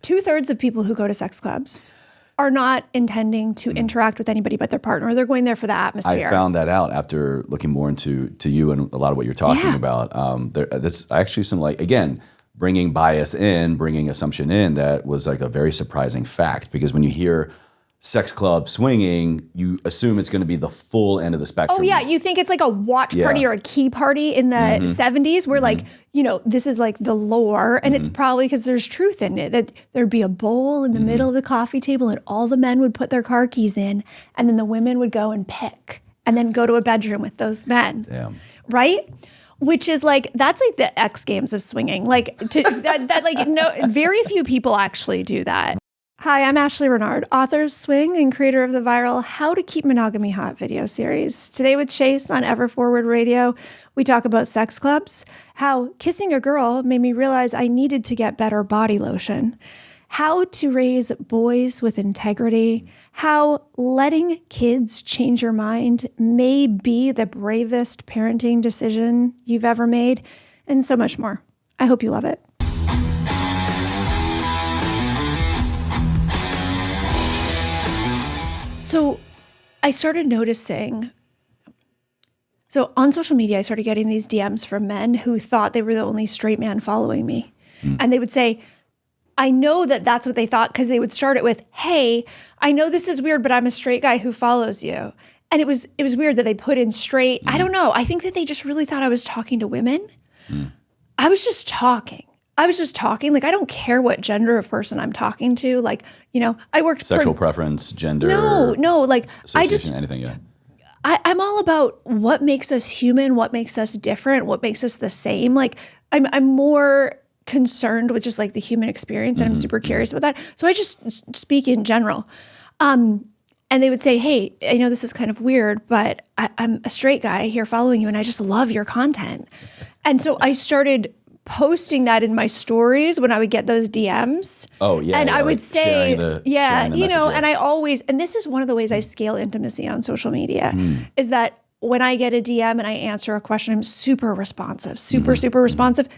2/3 of people who go to sex clubs are not intending to interact with anybody but their partner. They're going there for the atmosphere. I found that out after looking more into you and a lot of what you're talking about. That's actually some, like, again, bringing bias in, bringing assumption in, that was like a very surprising fact, because when you hear sex club swinging, you assume it's going to be the full end of the spectrum. Oh yeah, you think it's like a watch party or a key party in the 70s where like, you know, this is like the lore, and it's probably because there's truth in it, that there'd be a bowl in the middle of the coffee table and all the men would put their car keys in, and then the women would go and pick and then go to a bedroom with those men. Damn. Right? Which is like, that's like the X Games of swinging. Like that like, no, very few people actually do that. Hi, I'm Ashleigh Renard, author of Swing and creator of the viral How to Keep Monogamy Hot video series. Today with Chase on Ever Forward Radio, we talk about sex clubs, how kissing a girl made me realize I needed to get better body lotion, how to raise boys with integrity, how letting kids change your mind may be the bravest parenting decision you've ever made, and so much more. I hope you love it. So I started noticing, so on social media, I started getting these DMs from men who thought they were the only straight man following me. And they would say, I know that that's what they thought, because they would start it with, hey, I know this is weird, but I'm a straight guy who follows you. And it was weird that they put in straight. I don't know. I think that they just really thought I was talking to women. I was just talking. Like, I don't care what gender of person I'm talking to. Like, you know, I worked Sexual preference, gender. No. Like, anything. Yeah. I'm all about what makes us human, what makes us different, what makes us the same. Like, I'm more concerned with just like the human experience, and I'm super curious about that. So I just speak in general. And they would say, hey, I know this is kind of weird, but I'm a straight guy here following you, and I just love your content. And so I started posting that in my stories when I would get those DMs. Oh yeah. And I would like say, sharing the you know, message, and I always, and this is one of the ways I scale intimacy on social media, is that when I get a DM and I answer a question, I'm super responsive, super responsive,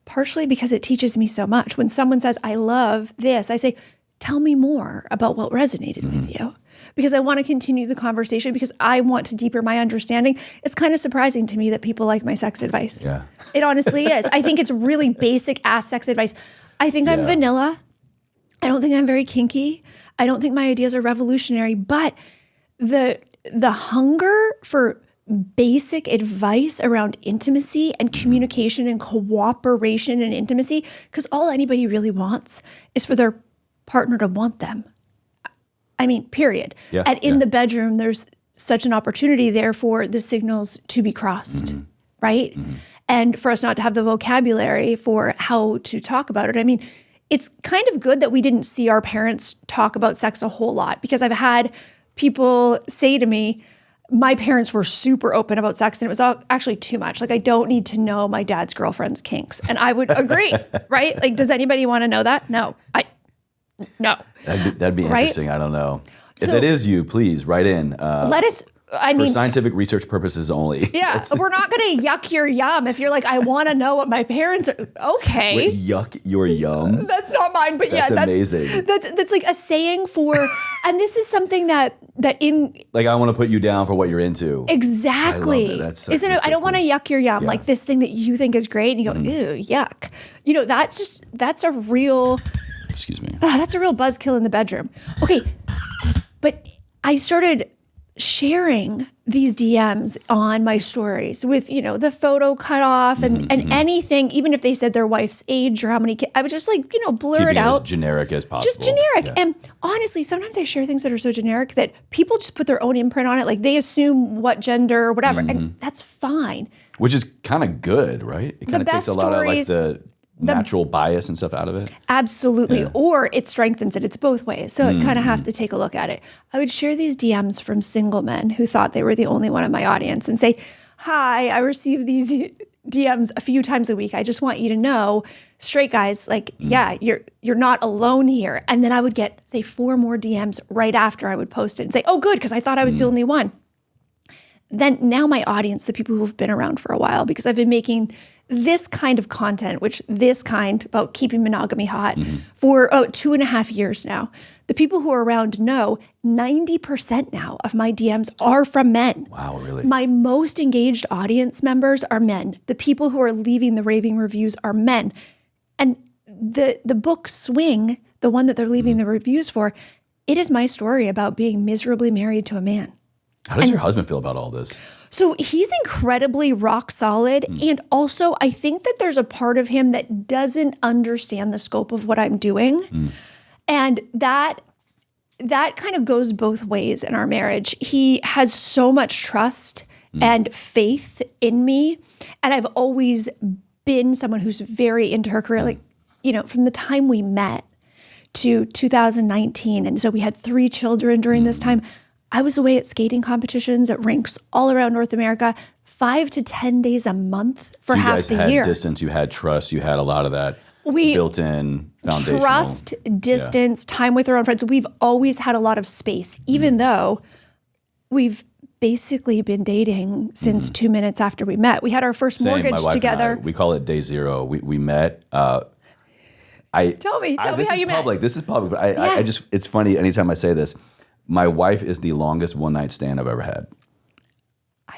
partially because it teaches me so much. When someone says, I love this, I say, tell me more about what resonated with you. Because I want to continue the conversation, because I want to deepen my understanding. It's kind of surprising to me that people like my sex advice. Yeah. It honestly is. I think it's really basic ass sex advice. I think I'm vanilla. I don't think I'm very kinky. I don't think my ideas are revolutionary, but the hunger for basic advice around intimacy and communication and cooperation and intimacy, because all anybody really wants is for their partner to want them. I mean, period. Yeah, and in the bedroom, there's such an opportunity there for the signals to be crossed, right? And for us not to have the vocabulary for how to talk about it. I mean, it's kind of good that we didn't see our parents talk about sex a whole lot, because I've had people say to me, my parents were super open about sex, and it was actually too much. Like, I don't need to know my dad's girlfriend's kinks. And I would agree, right? Like, does anybody want to know that? No. No. That'd be interesting. I don't know. If it is you, please write in. Let us. For scientific research purposes only. Yeah, we're not going to yuck your yum if you're like, I want to know what my parents are. Okay. Wait, yuck your yum? That's not mine, but that's amazing. That's like a saying for, and this is something that in. Like, I want to put you down for what you're into. Exactly. I love it. Isn't it? I don't want to yuck your yum. Yeah. Like this thing that you think is great, and you go, ew, yuck. You know, that's a real. Excuse me. That's a real buzzkill in the bedroom. Okay, but I started sharing these DMs on my stories with, you know, the photo cut off and anything, even if they said their wife's age or how many kids, I would just like, you know, blur Keeping it out. As generic as possible. Just generic. Yeah. And honestly, sometimes I share things that are so generic that people just put their own imprint on it. Like they assume what gender or whatever, and that's fine. Which is kind of good, right? It kind of takes a lot of like the natural bias and stuff out of it. Absolutely. Yeah. Or it strengthens it. It's both ways. So I kind of have to take a look at it. I would share these DMs from single men who thought they were the only one in my audience and say, hi, I receive these DMs a few times a week. I just want you to know, straight guys, like, yeah, you're not alone here. And then I would get, say, 4 more DMs right after I would post it and say, oh, good, because I thought I was the only one. Then now my audience, the people who have been around for a while, because I've been making this kind of content, about keeping monogamy hot for 2.5 years now. The people who are around know 90% now of my DMs are from men. Wow, really? My most engaged audience members are men. The people who are leaving the raving reviews are men. And the book Swing, the one that they're leaving the reviews for, it is my story about being miserably married to a man. How does your husband feel about all this? So he's incredibly rock solid. And also, I think that there's a part of him that doesn't understand the scope of what I'm doing. And that kind of goes both ways in our marriage. He has so much trust and faith in me. And I've always been someone who's very into her career. Like, from the time we met to 2019. And so we had 3 children during this time. I was away at skating competitions at rinks all around North America, 5 to 10 days a month for half the year. You guys had distance, you had trust, you had a lot of that built-in foundational. Trust, distance, time with our own friends. We've always had a lot of space, even though we've basically been dating since 2 minutes after we met. We had our first mortgage my wife together. And I, we call it day zero. We met. Tell me how you met. This is public, but I just, it's funny anytime I say this. My wife is the longest one-night stand I've ever had. I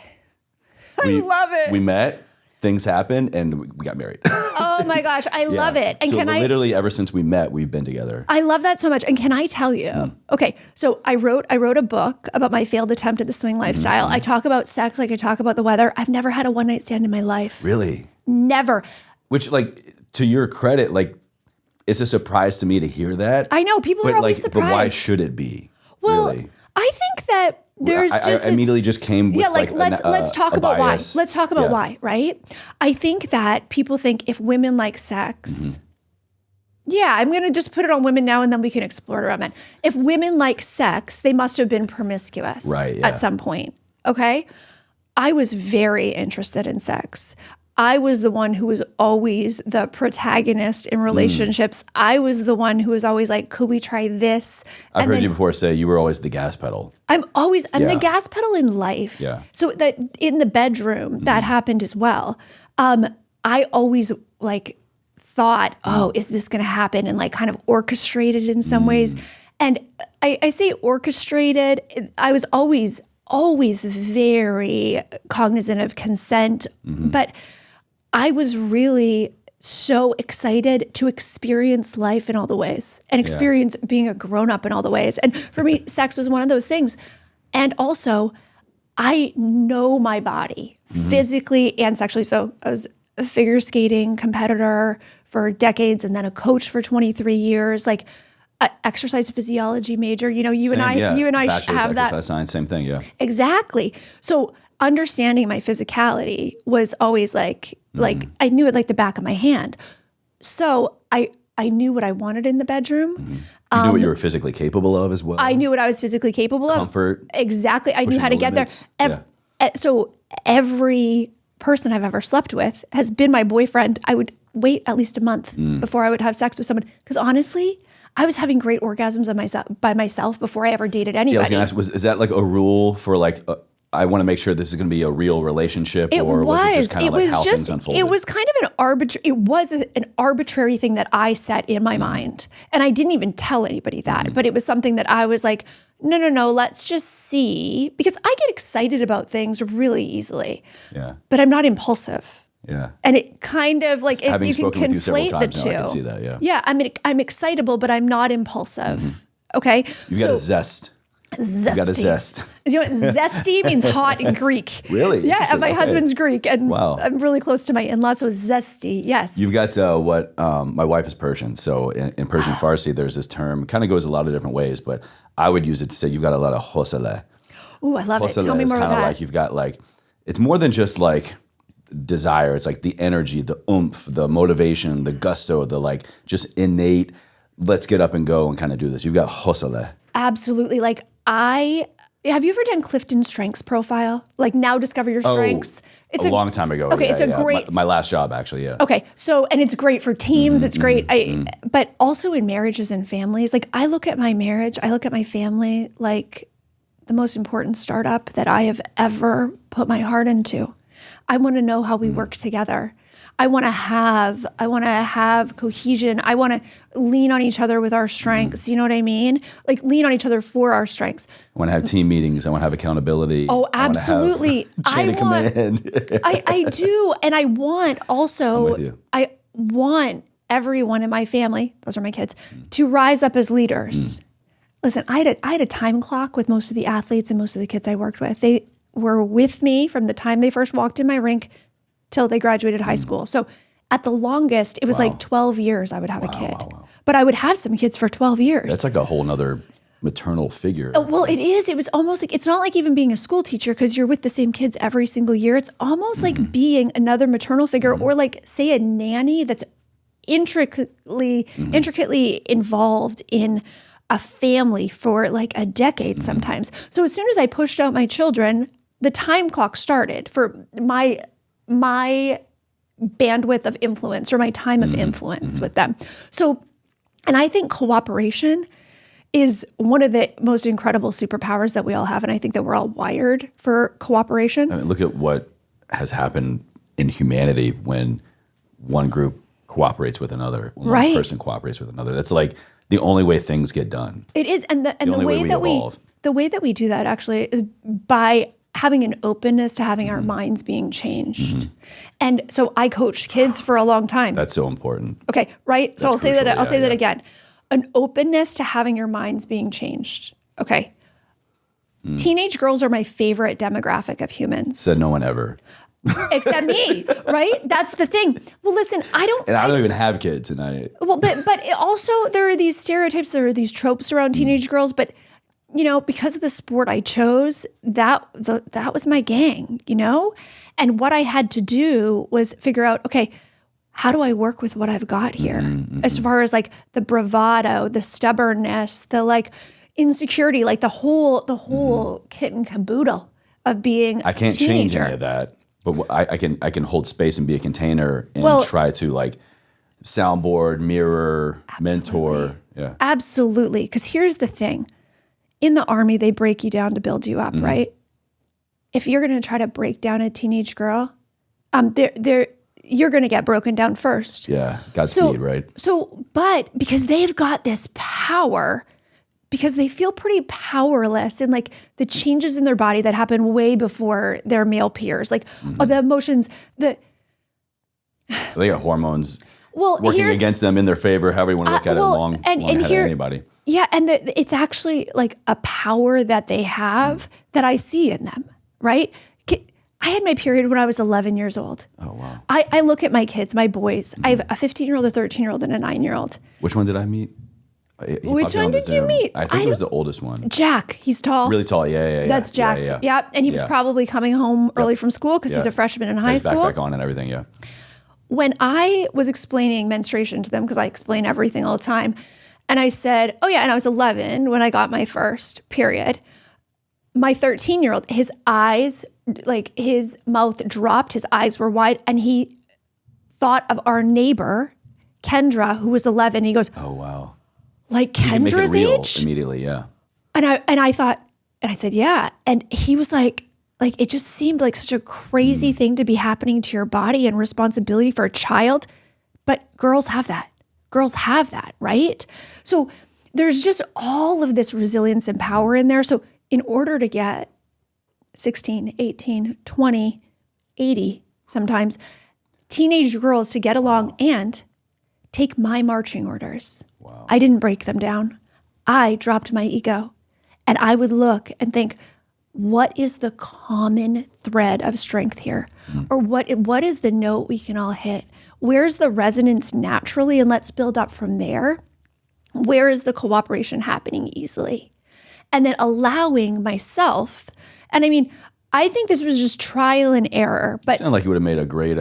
love it. We met, things happened, and we got married. Oh my gosh, I love it. And so literally ever since we met, we've been together. I love that so much. And can I tell you? Okay, so I wrote a book about my failed attempt at the swing lifestyle. I talk about sex like I talk about the weather. I've never had a one-night stand in my life. Really? Never. Which, to your credit, it's a surprise to me to hear that. I know people are always surprised. But why should it be? Well, really? I think that there's I immediately just came with let's talk about why. Let's talk about why, right? I think that people think if women like sex, I'm going to just put it on women now and then we can explore it around men. If women like sex, they must have been promiscuous at some point, okay? I was very interested in sex. I was the one who was always the protagonist in relationships. I was the one who was always like, could we try this? I've heard you before say you were always the gas pedal. I'm the gas pedal in life. Yeah. So that in the bedroom, that happened as well. I always thought, is this going to happen? And kind of orchestrated in some ways. And I say orchestrated, I was always very cognizant of consent, but I was really so excited to experience life in all the ways and experience being a grown-up in all the ways. And for me, sex was one of those things. And also, I know my body physically and sexually. So I was a figure skating competitor for decades and then a coach for 23 years, exercise physiology major. You and I have that. Exercise science, same thing, yeah. Exactly. So understanding my physicality was always I knew it like the back of my hand. So I knew what I wanted in the bedroom. You knew what you were physically capable of as well. I knew what I was physically capable of. Comfort. Exactly. I knew how to get there. So every person I've ever slept with has been my boyfriend. I would wait at least a month before I would have sex with someone. Because honestly, I was having great orgasms by myself before I ever dated anybody. Yeah, I was going to ask, is that a rule for I want to make sure this is going to be a real relationship, or was it just kind of how things unfolded? It was kind of an arbitrary thing that I set in my mind, and I didn't even tell anybody that. But it was something that I was like, no, let's just see, because I get excited about things really easily. Yeah, but I'm not impulsive. Yeah, and it kind of you can conflate the two. I can see that. Yeah, yeah. I mean, I'm excitable, but I'm not impulsive. Okay, you've got a zest. Zesty. You got a zest. You know what? Zesty means hot in Greek. Really? Yeah, and my husband's Greek, and wow. I'm really close to my in-laws, so zesty, yes. You've got my wife is Persian, so in Persian Farsi, there's this term, kind of goes a lot of different ways, but I would use it to say you've got a lot of hosele. Ooh, I love it. Tell me more about that. You've got it's more than just desire. It's the energy, the oomph, the motivation, the gusto, the just innate, let's get up and go and kind of do this. You've got hosele. Absolutely. Have you ever done Clifton Strengths Profile? Now Discover Your Strengths? It's a long time ago. Okay, yeah, great... My last job, actually, yeah. Okay, so, and it's great for teams, it's great, but also in marriages and families. I look at my marriage, I look at my family like the most important startup that I have ever put my heart into. I want to know how we work together. I want to have cohesion. I want to lean on each other with our strengths. You know what I mean? Like lean on each other for our strengths. I want to have team meetings. I want to have accountability. Oh, absolutely. Chain of command. I do. And I want also, I'm with you. I want everyone in my family, those are my kids, to rise up as leaders. Listen, I had a time clock with most of the athletes and most of the kids I worked with. They were with me from the time they first walked in my rink till they graduated high school. So at the longest, it was like 12 years I would have a kid. But I would have some kids for 12 years. That's like a whole nother maternal figure. Well, it is. It was almost like, it's not like even being a school teacher because you're with the same kids every single year. It's almost like being another maternal figure or like, say, a nanny that's intricately involved in a family for like a decade sometimes. So as soon as I pushed out my children, the time clock started for my bandwidth of influence or my time of influence with them. So, and I think cooperation is one of the most incredible superpowers that we all have. And I think that we're all wired for cooperation. I mean, look at what has happened in humanity when one group cooperates with another, when one person cooperates with another. That's like the only way things get done. It is. And the way that we do that actually is by having an openness to having our minds being changed. And so I coached kids for a long time. That's so important. Okay, right? So I'll say that again. An openness to having your minds being changed. Okay. Teenage girls are my favorite demographic of humans. Said no one ever. Except me, right? That's the thing. Well, listen, I don't even have kids, and but also there are these stereotypes, there are these tropes around teenage girls, but you know, because of the sport I chose, that was my gang, you know? And what I had to do was figure out, okay, how do I work with what I've got here? As far as like the bravado, the stubbornness, the like insecurity, like the whole kit and caboodle of being I can't a teenager. Change any of that, but I can hold space and be a container and try to like soundboard, mirror, mentor. Yeah. Absolutely. Because here's the thing. In the Army, they break you down to build you up, right? If you're going to try to break down a teenage girl, you're going to get broken down first. Yeah, Godspeed, right? So, but because they've got this power, because they feel pretty powerless and like the changes in their body that happen way before their male peers, like the emotions, they got hormones working against them in their favor, however you want to look at it, long ahead of anybody. Yeah, and it's actually like a power that they have that I see in them, right? I had my period when I was 11 years old. Oh, wow. I look at my kids, my boys. I have a 15-year-old, a 13-year-old, and a 9-year-old. Which one did I meet? Which one did you meet? I think it was the oldest one. Jack. He's tall. Really tall, yeah. That's Jack. Yeah. And he was probably coming home early from school because he's a freshman in high school. Backpack on and everything, yeah. When I was explaining menstruation to them, because I explain everything all the time, and I said, oh yeah, and I was 11 when I got my first period. My 13-year-old, his eyes, like his mouth dropped, his eyes were wide, and he thought of our neighbor, Kendra, who was 11. He goes, oh, wow. Like Kendra's age? Immediately, yeah. And I thought, and I said, yeah. And he was like it just seemed like such a crazy thing to be happening to your body and responsibility for a child. But girls have that. Girls have that, right? So there's just all of this resilience and power in there. So in order to get 16, 18, 20, 80 sometimes, teenage girls to get along and take my marching orders. Wow. I didn't break them down. I dropped my ego. And I would look and think, what is the common thread of strength here? Or what is the note we can all hit? Where's the resonance naturally? And let's build up from there. Where is the cooperation happening easily? And then allowing myself, and I mean, I think this was just trial and error. But it sounded like you would have made a great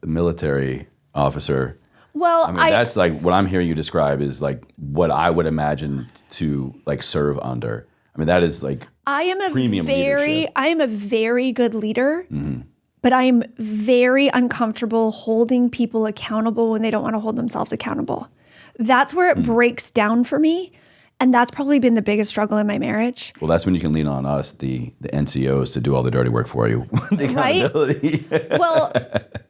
military officer. Well, I mean, that's like what I'm hearing you describe is like what I would imagine to like serve under. I mean, that is like premium leadership. I am a very good leader, but I'm very uncomfortable holding people accountable when they don't want to hold themselves accountable. That's where it breaks down for me. And that's probably been the biggest struggle in my marriage. Well, that's when you can lean on us, the NCOs, to do all the dirty work for you. The accountability. Right? Well,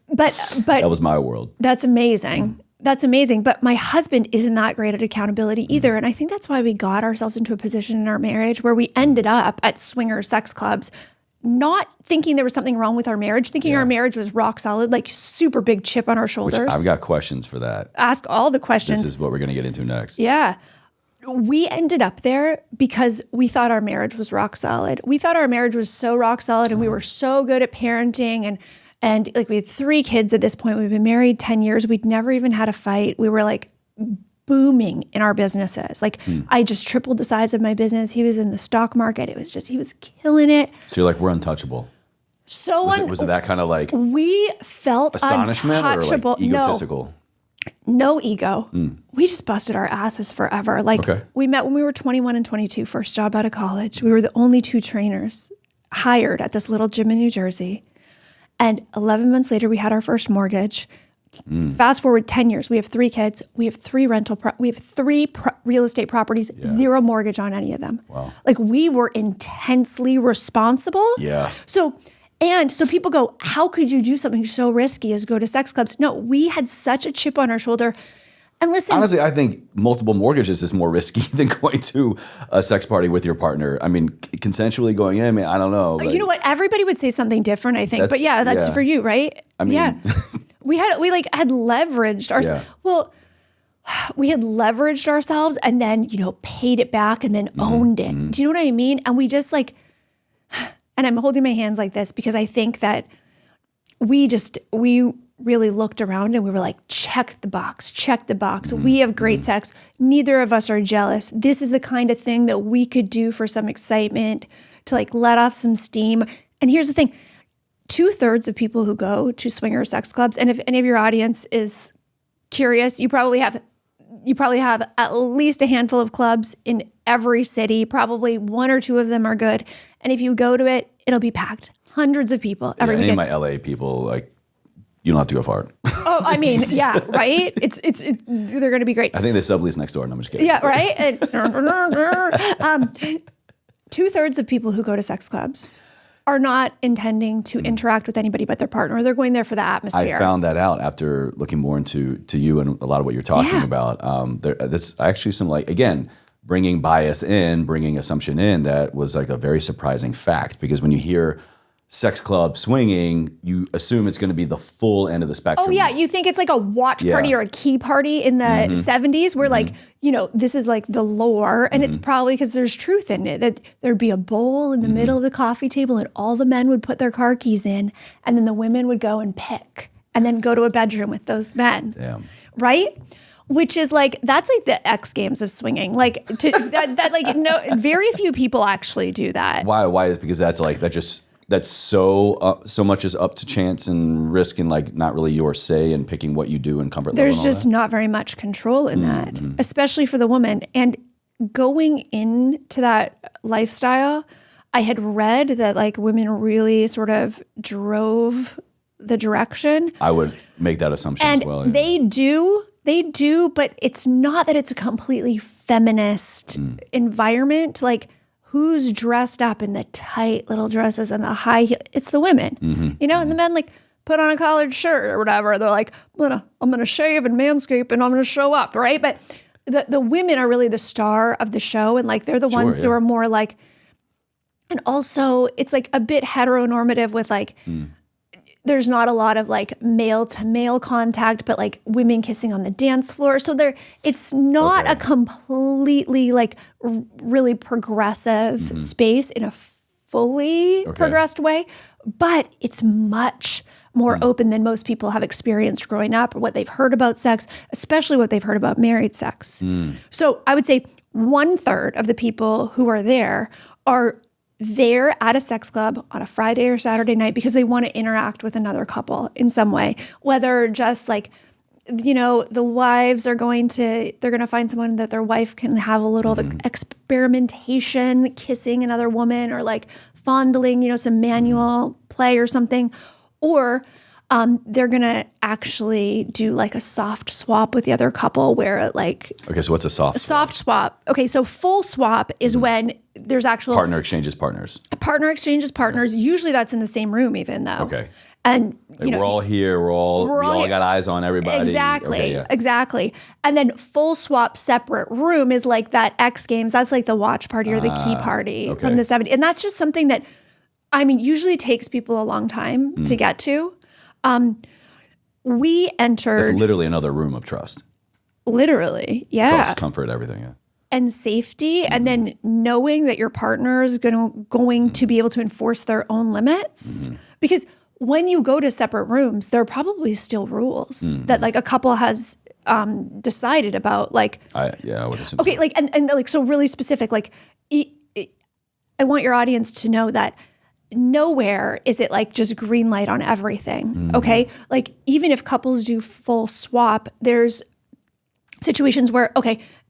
but that was my world. That's amazing. That's amazing. But my husband isn't that great at accountability either. And I think that's why we got ourselves into a position in our marriage where we ended up at swinger sex clubs, not thinking there was something wrong with our marriage, thinking our marriage was rock solid, like super big chip on our shoulders. Which I've got questions for that. Ask all the questions. This is what we're going to get into next. Yeah. We ended up there because we thought our marriage was rock solid. We thought our marriage was so rock solid and we were so good at parenting and like we had 3 kids at this point. We've been married 10 years. We'd never even had a fight. We were like booming in our businesses. Like I just tripled the size of my business. He was in the stock market. It was just, he was killing it. So you're like, we're untouchable. So was it that kind of like we felt astonishment untouchable. or like egotistical? No ego. We just busted our asses forever. Like we met when we were 21 and 22, first job out of college. We were the only 2 trainers hired at this little gym in New Jersey. And 11 months later, we had our first mortgage. Fast forward 10 years, we have 3 kids. We have 3 real estate properties, 0 mortgage on any of them. Wow. Like we were intensely responsible. Yeah. So people go, how could you do something so risky as go to sex clubs? No, we had such a chip on our shoulder. And listen, honestly, I think multiple mortgages is more risky than going to a sex party with your partner. I mean, consensually going in, I don't know. You know what? Everybody would say something different, I think. But that's for you, right? I mean, we had leveraged ourselves. Yeah. Well, we had leveraged ourselves and then, paid it back and then owned it. Do you know what I mean? And we just and I'm holding my hands like this because I think that we really looked around and we were like, check the box. We have great sex. Neither of us are jealous. This is the kind of thing that we could do for some excitement to let off some steam. And here's the thing. 2/3 of people who go to swinger sex clubs, and if any of your audience is curious, you probably have at least a handful of clubs in every city. Probably 1 or 2 of them are good. And if you go to it, it'll be packed. Hundreds of people every weekend. Any of my LA people, you don't have to go far. Oh, I mean, yeah, right? They're going to be great. I think they sublease next door, and I'm just kidding. Yeah, right? And 2/3 of people who go to sex clubs are not intending to interact with anybody but their partner. They're going there for the atmosphere. I found that out after looking more into you and a lot of what you're talking about. There's actually some again, bringing bias in, bringing assumption in, that was a very surprising fact, because when you hear sex club swinging, you assume it's going to be the full end of the spectrum. Oh yeah, you think it's like a watch party or a key party in the 70s where this is the lore, and it's probably because there's truth in it, that there'd be a bowl in the middle of the coffee table and all the men would put their car keys in and then the women would go and pick and then go to a bedroom with those men. Damn. Right? Which is that's the X Games of swinging. Very few people actually do that. Why? Is because that's so much is up to chance and risk and not really your say in picking what you do and comfort level. There's just not very much control in that, especially for the woman. And going into that lifestyle, I had read that women really sort of drove the direction. I would make that assumption as well. Yeah. They do, but it's not that it's a completely feminist environment. Who's dressed up in the tight little dresses and the high heel? It's the women, and the men put on a collared shirt or whatever. They're I'm gonna shave and manscape and I'm gonna show up, right? But the women are really the star of the show, and they're the ones who are more and also it's a bit heteronormative with there's not a lot of male to male contact, but women kissing on the dance floor. So it's not a completely really progressive space in a fully progressed way, but it's much more open than most people have experienced growing up, or what they've heard about sex, especially what they've heard about married sex. So I would say 1/3 of the people who are there are there at a sex club on a Friday or Saturday night because they want to interact with another couple in some way, whether just the wives are they're going to find someone that their wife can have a little experimentation, kissing another woman, or fondling, some manual play or something. Or They're going to actually do like a soft swap with the other couple where like... Okay, so what's a soft swap? Soft swap. Okay, so full swap is when there's actual... Partner exchanges partners. Partner exchanges partners. Usually that's in the same room even though. Okay. And like we're all here. We all got eyes on everybody. Exactly. Okay, yeah. Exactly. And then full swap separate room is like that X Games. That's like the watch party or the key party from the 70s. And that's just something that, I mean, usually takes people a long time to get to. We entered... It's literally another room of trust. Literally. Yeah. Trust, comfort, everything. Yeah. And safety. And then knowing that your partner is going to be able to enforce their own limits. Because when you go to separate rooms, there are probably still rules that like a couple has decided about. Like, I would assume. Okay, like and like so really specific. Like, I want your audience to know that nowhere is it like just green light on everything. Okay, like even if couples do full swap, there's situations where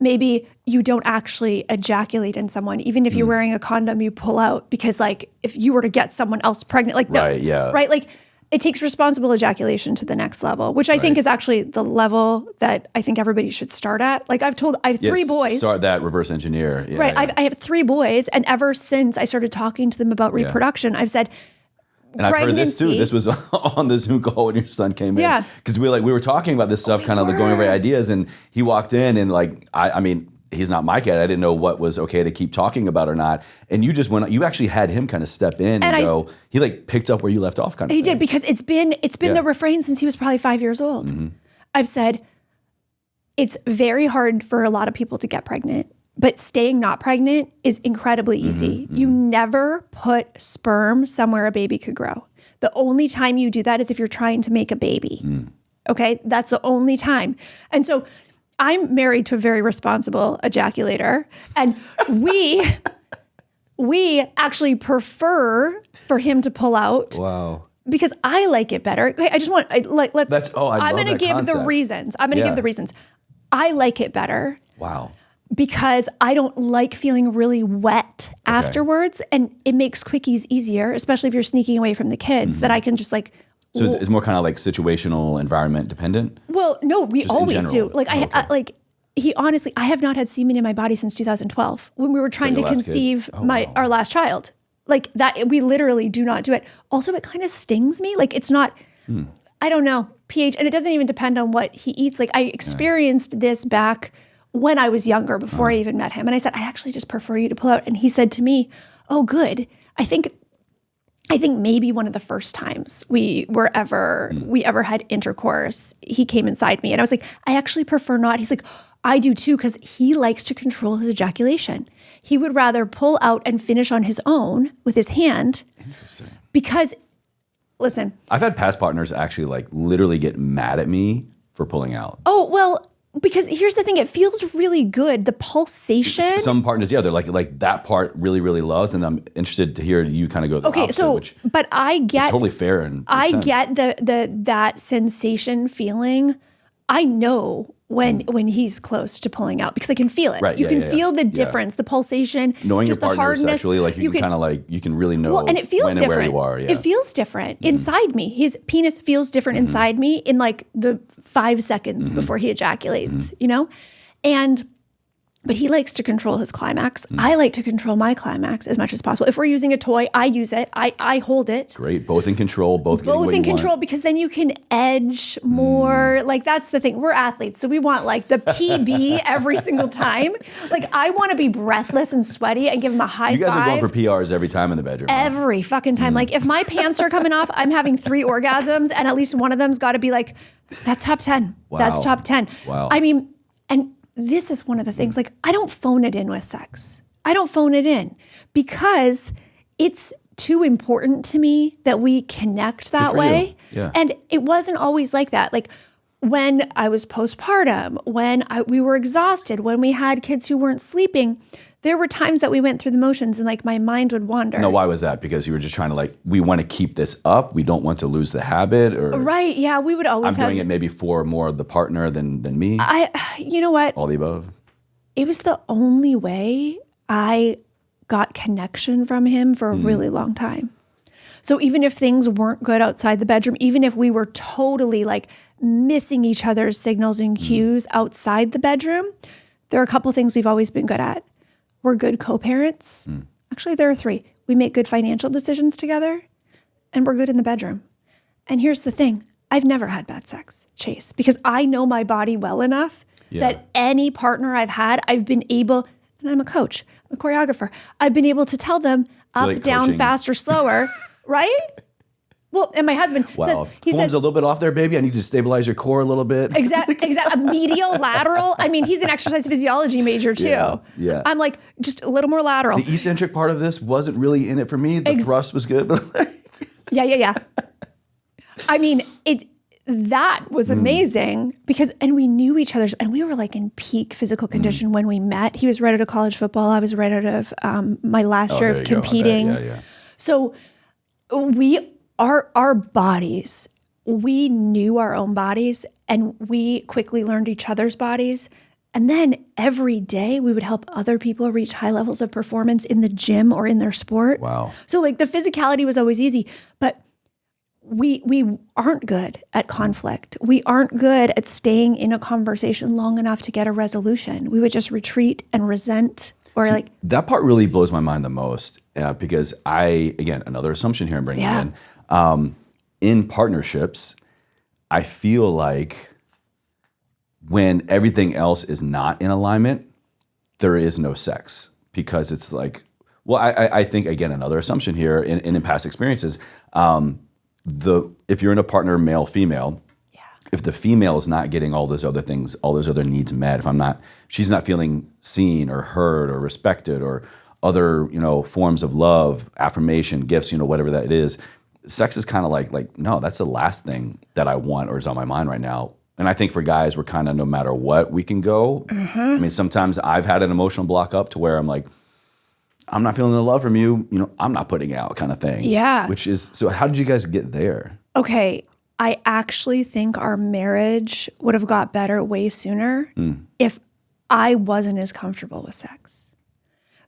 maybe you don't actually ejaculate in someone. Even if you're wearing a condom, you pull out because like if you were to get someone else pregnant, like right, like it takes responsible ejaculation to the next level, which I think is actually the level that I think everybody should start at. Like I have 3 boys. Start that reverse engineer. Yeah, right, yeah. I have 3 boys, and ever since I started talking to them about reproduction, I've said. And I've heard this too. This was on the Zoom call when your son came in. Yeah. Because we were talking about this stuff, kind of like going over ideas, and he walked in and like, I mean, he's not my kid. I didn't know what was okay to keep talking about or not. And you you actually had him kind of step in and go, he like picked up where you left off kind of thing. He did, because it's been the refrain since he was probably 5 years old. I've said, it's very hard for a lot of people to get pregnant. But staying not pregnant is incredibly easy. You never put sperm somewhere a baby could grow. The only time you do that is if you're trying to make a baby. Okay? That's the only time. And so I'm married to a very responsible ejaculator. And we actually prefer for him to pull out. Wow. Because I like it better. Okay, I just want, I'm going to give the reasons. I'm going to give the reasons. I like it better. Wow. Because I don't like feeling really wet afterwards, and it makes quickies easier, especially if you're sneaking away from the kids, that I can just like... So it's more kind of like situational environment dependent? Well, no, we just always do. Like I have not had semen in my body since 2012 when we were trying to conceive our last child. Like that, we literally do not do it. Also, it kind of stings me. Like it's not, I don't know, pH, and it doesn't even depend on what he eats. Like I experienced this back when I was younger, before I even met him. And I said, I actually just prefer you to pull out. And he said to me, oh, good. I think maybe one of the first times we ever had intercourse, he came inside me. And I was like, I actually prefer not. He's like, I do too, because he likes to control his ejaculation. He would rather pull out and finish on his own with his hand. Interesting. Because, listen. I've had past partners actually like literally get mad at me for pulling out. Oh, well, because here's the thing, it feels really good. The pulsation. Some partners, they're like that part really, really loves, and I'm interested to hear you kind of go the opposite, but I get it's totally fair and I get that sensation feeling. I know when he's close to pulling out because I can feel it. Right, you can feel the difference, the pulsation, knowing just your partner the hardness. Sexually, like you can kind of like you can really know. Well, and it feels when different. And where you are. Yeah. It feels different inside me. His penis feels different inside me in like the 5 seconds before he ejaculates. You know, but he likes to control his climax. I like to control my climax as much as possible. If we're using a toy, I use it. I hold it. Great. Both in control. Both getting what in you control want. Because then you can edge more. Like that's the thing. We're athletes, so we want like the PB every single time. Like I want to be breathless and sweaty and give him a high five. You guys are going for PRs every time in the bedroom. Every fucking time. Like if my pants are coming off, I'm having 3 orgasms, and at least one of them's got to be like, that's top 10. Wow. That's top 10. Wow. I mean, and this is one of the things, like I don't phone it in with sex. I don't phone it in because it's too important to me that we connect that way. Yeah. And it wasn't always like that. Like when I was postpartum, when we were exhausted, when we had kids who weren't sleeping, there were times that we went through the motions and like my mind would wander. No, why was that? Because you were just trying to like, we want to keep this up. We don't want to lose the habit, or right? Yeah, we would always. I'm doing it maybe for more of the partner than me. You know what? All the above. It was the only way I got connection from him for a really long time. So even if things weren't good outside the bedroom, even if we were totally like missing each other's signals and cues outside the bedroom, there are a couple things we've always been good at. We're good co-parents. Actually, there are 3. We make good financial decisions together, and we're good in the bedroom. And here's the thing. I've never had bad sex, Chase, because I know my body well enough that any partner I've had, I've been able, and I'm a coach, I'm a choreographer, I've been able to tell them up, like down, coaching. faster, slower, right? Well, and my husband says, he Form's says, a little bit off there, baby. I need to stabilize your core a little bit. Exact, a medial, lateral. I mean, he's an exercise physiology major too. Yeah. I'm like, just a little more lateral. The eccentric part of this wasn't really in it for me. The thrust was good. But Yeah. I mean, that was amazing because, and we knew each other's, and we were like in peak physical condition when we met. He was right out of college football. I was right out of my last year of competing. Yeah. So our bodies, we knew our own bodies, and we quickly learned each other's bodies. And then every day we would help other people reach high levels of performance in the gym or in their sport. Wow. So like the physicality was always easy, but we aren't good at conflict. We aren't good at staying in a conversation long enough to get a resolution. We would just retreat and resent that part really blows my mind the most because again, another assumption here I'm bringing in partnerships, I feel like when everything else is not in alignment, there is no sex because it's like, well, I think, again, another assumption here in past experiences, if you're in a partner, male, female, if the female is not getting all those other things, all those other needs met, she's not feeling seen or heard or respected or other, forms of love, affirmation, gifts, whatever that is, sex is kind of like, no, that's the last thing that I want or is on my mind right now. And I think for guys, we're kind of, no matter what, we can go. I mean, sometimes I've had an emotional block up to where I'm like, I'm not feeling the love from you, I'm not putting out kind of thing. Yeah. So how did you guys get there? Okay. I actually think our marriage would have got better way sooner if I wasn't as comfortable with sex.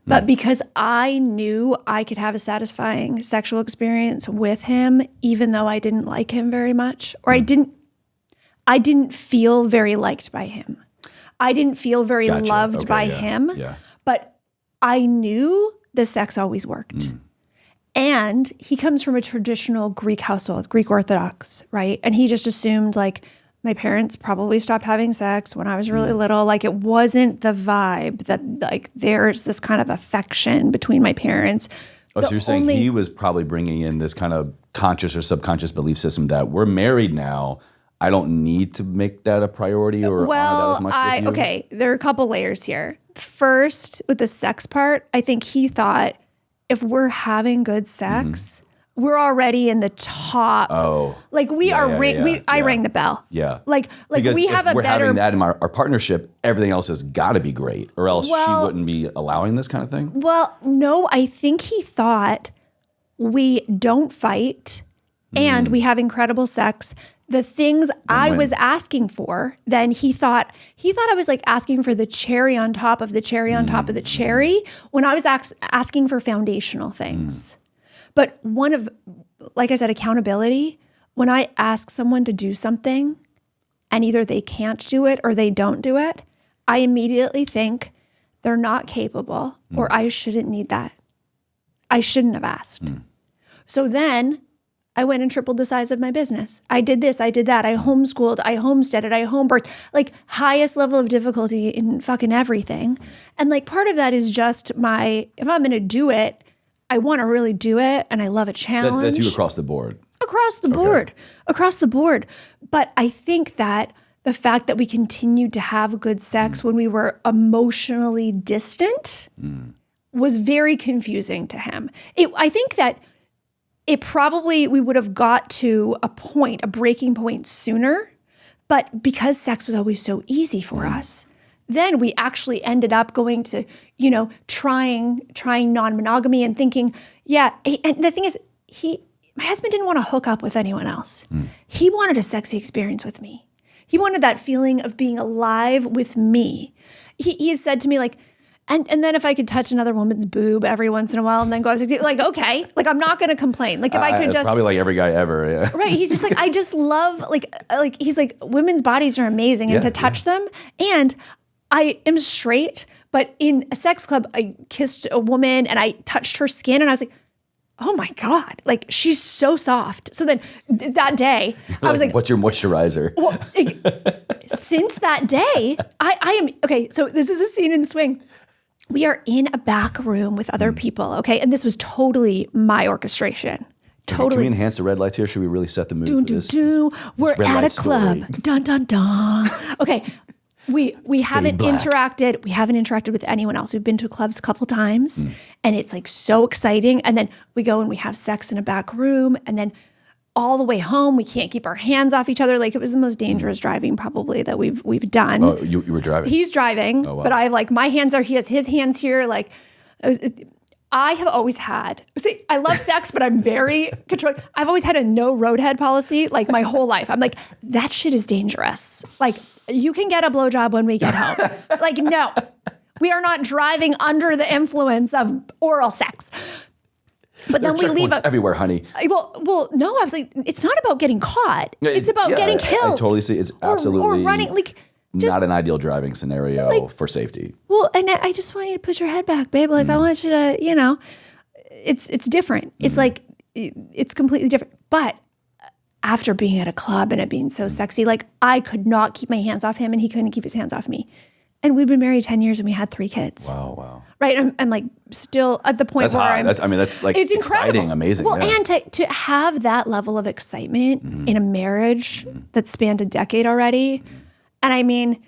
But because I knew I could have a satisfying sexual experience with him, even though I didn't like him very much, or I didn't feel very liked by him. I didn't feel very loved by him. Yeah. But I knew the sex always worked. And he comes from a traditional Greek household, Greek Orthodox, right? And he just assumed like my parents probably stopped having sex when I was really little. Like it wasn't the vibe that like there's this kind of affection between my parents. Oh, so you're saying he was probably bringing in this kind of conscious or subconscious belief system that we're married now, I don't need to make that a priority or honor that as much with you? Okay, there are a couple layers here. First, with the sex part, I think he thought if we're having good sex, we're already in the top. Oh, like we are. I rang the bell. Yeah, like because we have if we're better. having that in our partnership, everything else has got to be great, or else she wouldn't be allowing this kind of thing. Well, no, I think he thought we don't fight and we have incredible sex. The things I was asking for, then he thought I was like asking for the cherry on top of the cherry on top of the cherry when I was asking for foundational things. But like I said, accountability, when I ask someone to do something and either they can't do it or they don't do it, I immediately think they're not capable or I shouldn't need that. I shouldn't have asked. So then I went and tripled the size of my business. I did this, I did that. I homeschooled, I homesteaded, I homebirthed, like highest level of difficulty in fucking everything. And like part of that is just if I'm going to do it, I want to really do it. And I love a challenge. That's you across the board. Across the board. But I think that the fact that we continued to have good sex when we were emotionally distant was very confusing to him. I think that it probably, we would have got to a breaking point sooner, but because sex was always so easy for us, then we actually ended up going to, trying non-monogamy and thinking, and the thing is, my husband didn't want to hook up with anyone else. He wanted a sexy experience with me. He wanted that feeling of being alive with me. He has said to me like, And then if I could touch another woman's boob every once in a while and then go, like, okay, like I'm not going to complain. Like if I could just. Probably like every guy ever. Yeah. Right. He's just like, I just love, like he's like, women's bodies are amazing and to touch them. And I am straight, but in a sex club, I kissed a woman and I touched her skin and I was like, oh my God, like she's so soft. So then that day, I was like, what's your moisturizer? Well, since that day, I am, okay, so this is a scene in Swing. We are in a back room with other people, okay? And this was totally my orchestration. Totally. Can we enhance the red lights here? Should we really set the mood for this? We're at a club. Story. Dun, dun, dun. Okay. We haven't interacted. We haven't interacted with anyone else. We've been to clubs a couple times and it's like so exciting. And then we go and we have sex in a back room. And then all the way home, we can't keep our hands off each other. Like it was the most dangerous driving probably that we've done. Oh, you were driving? He's driving, but I have like my hands are, he has his hands here. Like I have always had, see, I love sex, but I'm very controlled. I've always had a no roadhead policy like my whole life. I'm like, that shit is dangerous. Like you can get a blowjob when we get home. Like, no, we are not driving under the influence of oral sex. But then we leave everywhere, honey. Well, no, I was like, it's not about getting caught. It's about getting killed. I totally see. It's absolutely or running, like just, not an ideal driving scenario for safety. Well, and I just want you to put your head back, babe. Like I want you to, you know, it's different. It's like it's completely different. But after being at a club and it being so sexy, like I could not keep my hands off him, and he couldn't keep his hands off me. And we'd been married 10 years and we had 3 kids. Wow. Right. I'm like still at the point that's where hot. That's like it's exciting, incredible. amazing. Well, yeah. and to have that level of excitement in a marriage that spanned a decade already. And I mean,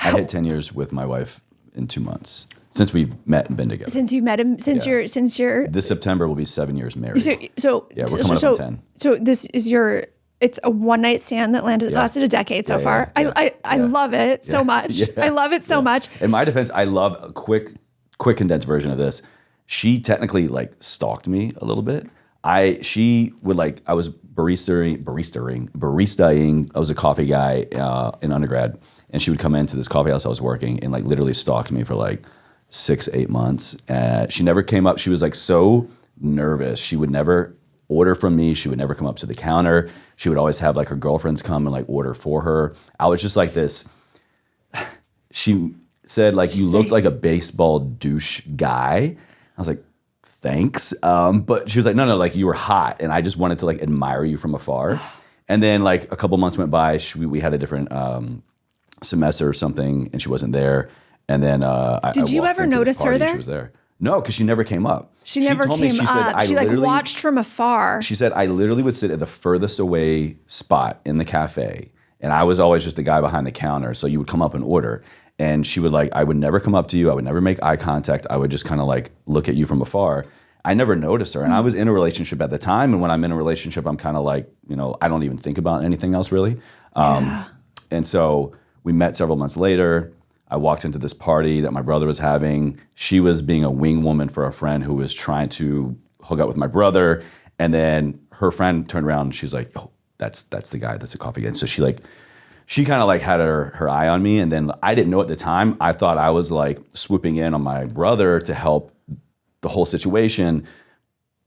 I hit 10 years with my wife in 2 months since we've met and been together. Since you met him, since you're this September will be 7 years married. So yeah, we're coming up on 10. So this is it's a one night stand that lasted a decade so far. Yeah. I love it so much. Yeah. I love it so much. In my defense, I love a quick condensed version of this. She technically like stalked me a little bit. She would like, I was baristaing. I was a coffee guy in undergrad, and she would come into this coffee house I was working and like literally stalked me for like 6-8 months. She never came up. She was like so nervous. She would never order from me. She would never come up to the counter. She would always have like her girlfriends come and like order for her. I was just like this. She said like, you looked like a baseball douche guy. I was like, thanks. But she was like, no, like you were hot. And I just wanted to like admire you from afar. And then like a couple months went by, we had a different semester or something, and she wasn't there. And then Did you ever notice her there? She was there. No, because she never came up. She never came up. She like watched from afar. She said, I literally would sit at the furthest away spot in the cafe, and I was always just the guy behind the counter. So you would come up and order, and she would like, I would never come up to you. I would never make eye contact. I would just kind of like look at you from afar. I never noticed her, and I was in a relationship at the time. And when I'm in a relationship, I'm kind of like, you know, I don't even think about anything else really. And so we met several months later. I walked into this party that my brother was having. She was being a wing woman for a friend who was trying to hook up with my brother. And then her friend turned around and she was like, oh, that's the guy, that's the coffee guy. So she kind of like had her eye on me. And then I didn't know at the time, I thought I was like swooping in on my brother to help the whole situation.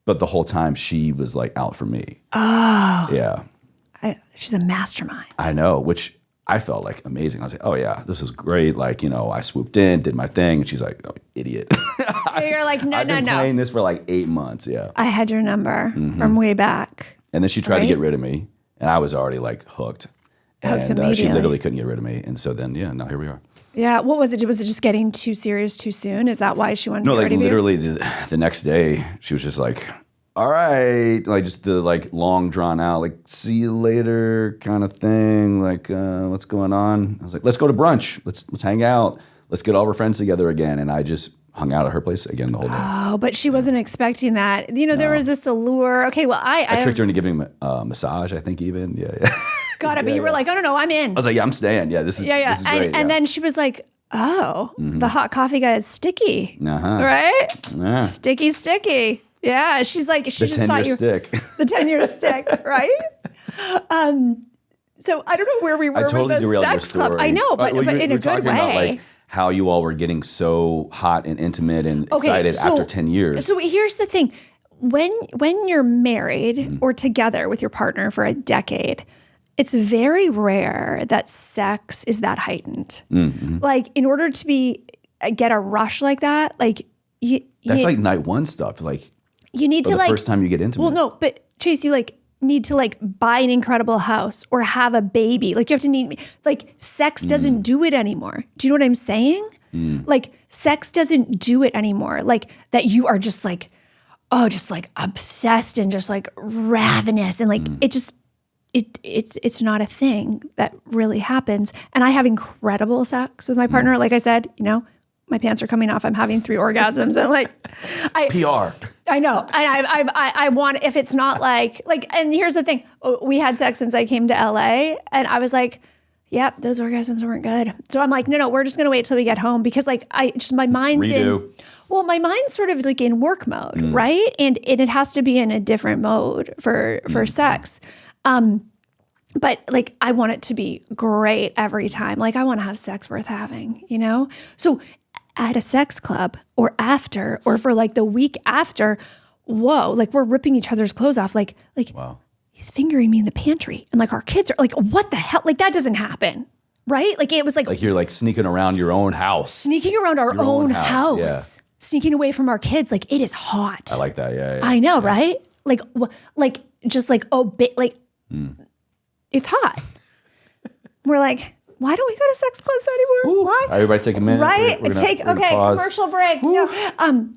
But the whole time she was like out for me. Oh. Yeah. She's a mastermind. I know, which I felt like amazing. I was like, oh yeah, this is great. Like, you know, I swooped in, did my thing. And she's like, oh, idiot. You're like, no, I've been playing this for like 8 months. Yeah. I had your number from way back. And then she tried to get rid of me, and I was already like hooked. Hooked and immediately. She literally couldn't get rid of me. And so then, yeah, now here we are. Yeah. What was it? Was it just getting too serious too soon? Is that why she wanted to get rid of you? No, like literally the next day, she was just like, all right, like just the like long drawn out, like see you later kind of thing. Like, what's going on? I was like, let's go to brunch. Let's hang out. Let's get all of our friends together again. And I just hung out at her place again the whole day. Oh, but she wasn't expecting that. You know, there was this allure. Okay, well, I tricked her into giving a massage, I think even. Yeah. Got it, but you were like, oh, no, I'm in. I was like, yeah, I'm staying. Yeah, this is great. And then she was like, oh, the hot coffee guy is sticky. Right? Yeah. Sticky. Yeah, she's like, she just thought you stick. The 10-year stick, right? So I don't know where we were I totally with the derailed your sex club. story. I know, but in a good way. About, like, how you all were getting so hot and intimate and excited after 10 years. So here's the thing. When you're married or together with your partner for a decade, it's very rare that sex is that heightened. Like in order to get a rush like that, like that's like night one stuff. Like you need to the first time you get intimate. Well, no, but Chase, you like need to like buy an incredible house or have a baby. Like you have to like sex doesn't do it anymore. Do you know what I'm saying? Like sex doesn't do it anymore. Like that you are just like, just like obsessed and just like ravenous and like it's not a thing that really happens. And I have incredible sex with my partner. Like I said, you know, my pants are coming off. I'm having 3 orgasms and like PR. I know. And I want, if it's not like, and here's the thing. We had sex since I came to LA and I was like, yep, those orgasms weren't good. So I'm like, no, we're just going to wait till we get home because like my mind's my mind's sort of like in work mode, right? And it has to be in a different mode for sex. But like, I want it to be great every time. Like I want to have sex worth having, you know? So at a sex club or after, or for like the week after, whoa, like we're ripping each other's clothes off. Like, wow. He's fingering me in the pantry. And like our kids are like, what the hell? Like that doesn't happen. Right? Like it was like you're like sneaking around your own house. Sneaking around our own house. Yeah. Sneaking away from our kids. Like it is hot. I like that. Yeah. I know, right? Like just like, it's hot. We're like, why don't we go to sex clubs anymore? Ooh. Why? Everybody take a minute. Right? We're gonna pause. Commercial break. No.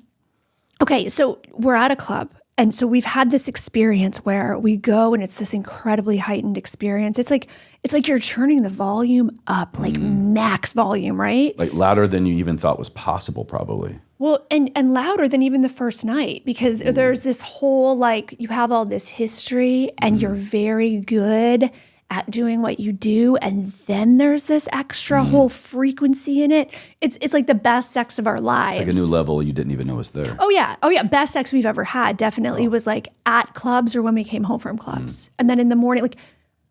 Okay, so we're at a club. And so we've had this experience where we go and it's this incredibly heightened experience. It's like you're turning the volume up, like max volume, right? Like louder than you even thought was possible, probably. Well, and louder than even the first night because there's this whole like you have all this history and you're very good at doing what you do, and then there's this extra whole frequency in it. It's like the best sex of our lives. It's like a new level you didn't even know was there. Oh yeah. Best sex we've ever had definitely was like at clubs or when we came home from clubs. And then in the morning, like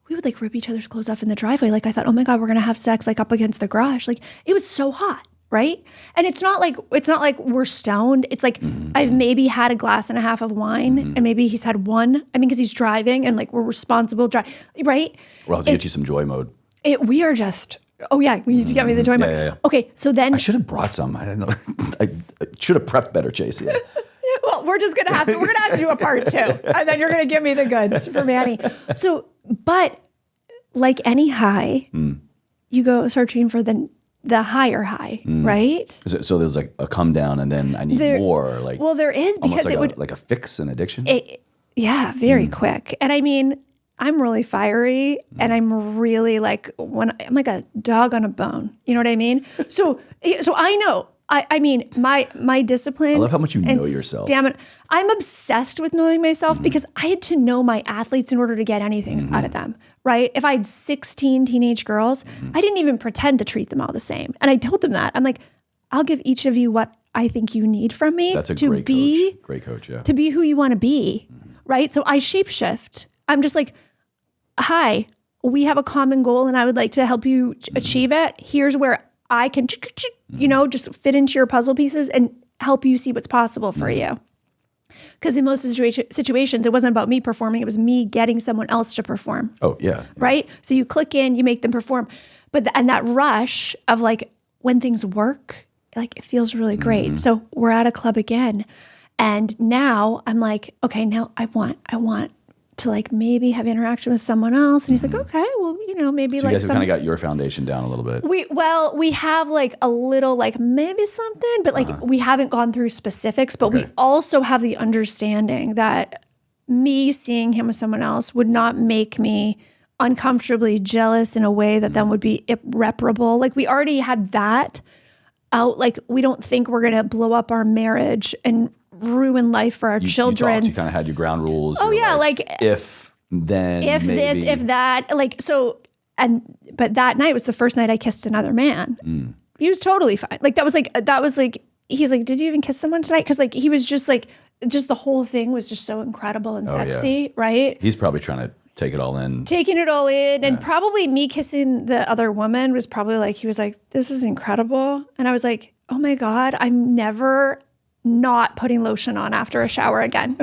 we would like rip each other's clothes off in the driveway. Like I thought, oh my God, we're gonna have sex like up against the garage. Like it was so hot. Right? And it's not like we're stoned. It's like I've maybe had a glass and a half of wine and maybe he's had one. I mean, because he's driving and like we're responsible right? Well, I'll get you some joy mode. We are just, we need to get me the joy mode. Yeah. Okay, so then. I should have brought some. I don't know. I should have prepped better, Chase. Yeah. Well, we're going to have to do a part 2. And then you're going to give me the goods for Manny. So, but like any high, you go searching for the higher high, right? So there's like a come down and then I need more. Like there is because like it would like a fix, an addiction. Very quick. And I mean, I'm really fiery and I'm really like I'm like a dog on a bone. You know what I mean? So I know. I mean, my discipline. I love how much you know yourself. Damn it. I'm obsessed with knowing myself because I had to know my athletes in order to get anything out of them, right? If I had 16 teenage girls, I didn't even pretend to treat them all the same. And I told them that. I'm like, I'll give each of you what I think you need from me. That's a to great be, coach. Great coach, yeah. To be who you want to be, right? So I shapeshift. I'm just like, hi, we have a common goal and I would like to help you achieve it. Here's where I can, just fit into your puzzle pieces and help you see what's possible for you. Because in most situations, it wasn't about me performing. It was me getting someone else to perform. Oh, yeah. Right? So you click in, you make them perform. And that rush of like when things work, like it feels really great. So we're at a club again. And now I'm like, okay, now I want to like maybe have interaction with someone else. And he's like, okay, well, maybe so like you guys have kind of got your foundation down a little bit. We have like a little like maybe something, but like we haven't gone through specifics, but we also have the understanding that me seeing him with someone else would not make me uncomfortably jealous in a way that then would be irreparable. Like we already had that out. Like we don't think we're going to blow up our marriage and ruin life for our children. You kind of had your ground rules. Oh yeah. Like if then, if maybe. This, if that, like, so, but that night was the first night I kissed another man. He was totally fine. Like that was like, he's like, did you even kiss someone tonight? Cause like, he was just like, the whole thing was just so incredible and sexy. Right. He's probably trying to take it all in. Taking it all in. And probably me kissing the other woman was probably like, he was like, this is incredible. And I was like, oh my God, I'm never not putting lotion on after a shower again.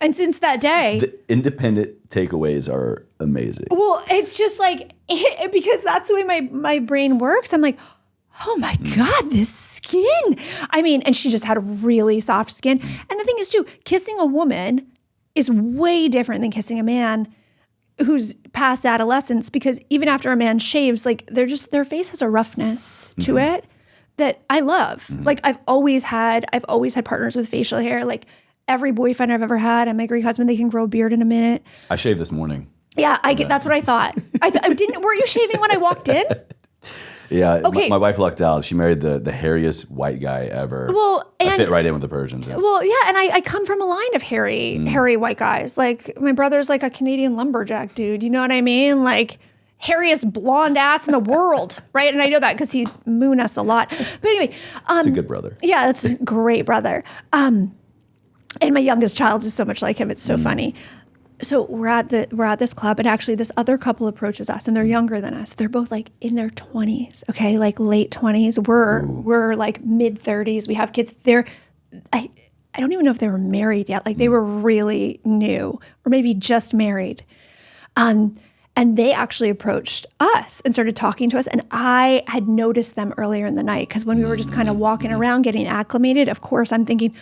And since that day. The independent takeaways are amazing. Well, it's just like, because that's the way my brain works. I'm like, oh my God, this skin. I mean, and she just had really soft skin. And the thing is too, kissing a woman is way different than kissing a man who's past adolescence, because even after a man shaves, like their face has a roughness to it that I love. Like I've always had partners with facial hair. Like every boyfriend I've ever had and my Greek husband, they can grow a beard in a minute. I shaved this morning. Yeah, that's what I thought. Were you shaving when I walked in? Yeah, okay. My wife lucked out. She married the hairiest white guy ever. Well, and I fit right in with the Persians. Yeah. Well, yeah, and I come from a line of hairy white guys. Like my brother's like a Canadian lumberjack dude. You know what I mean? Like hairiest blonde ass in the world, right? And I know that because he moon us a lot. But anyway, it's a good brother. Yeah, that's a great brother. And my youngest child is so much like him. It's so funny. So we're at this club, and actually this other couple approaches us, and they're younger than us. They're both like in their 20s, okay, like late 20s. We're like mid 30s. We have kids. I don't even know if they were married yet. Like they were really new, or maybe just married. And they actually approached us and started talking to us. And I had noticed them earlier in the night because when we were just kind of walking around getting acclimated, of course, I'm thinking,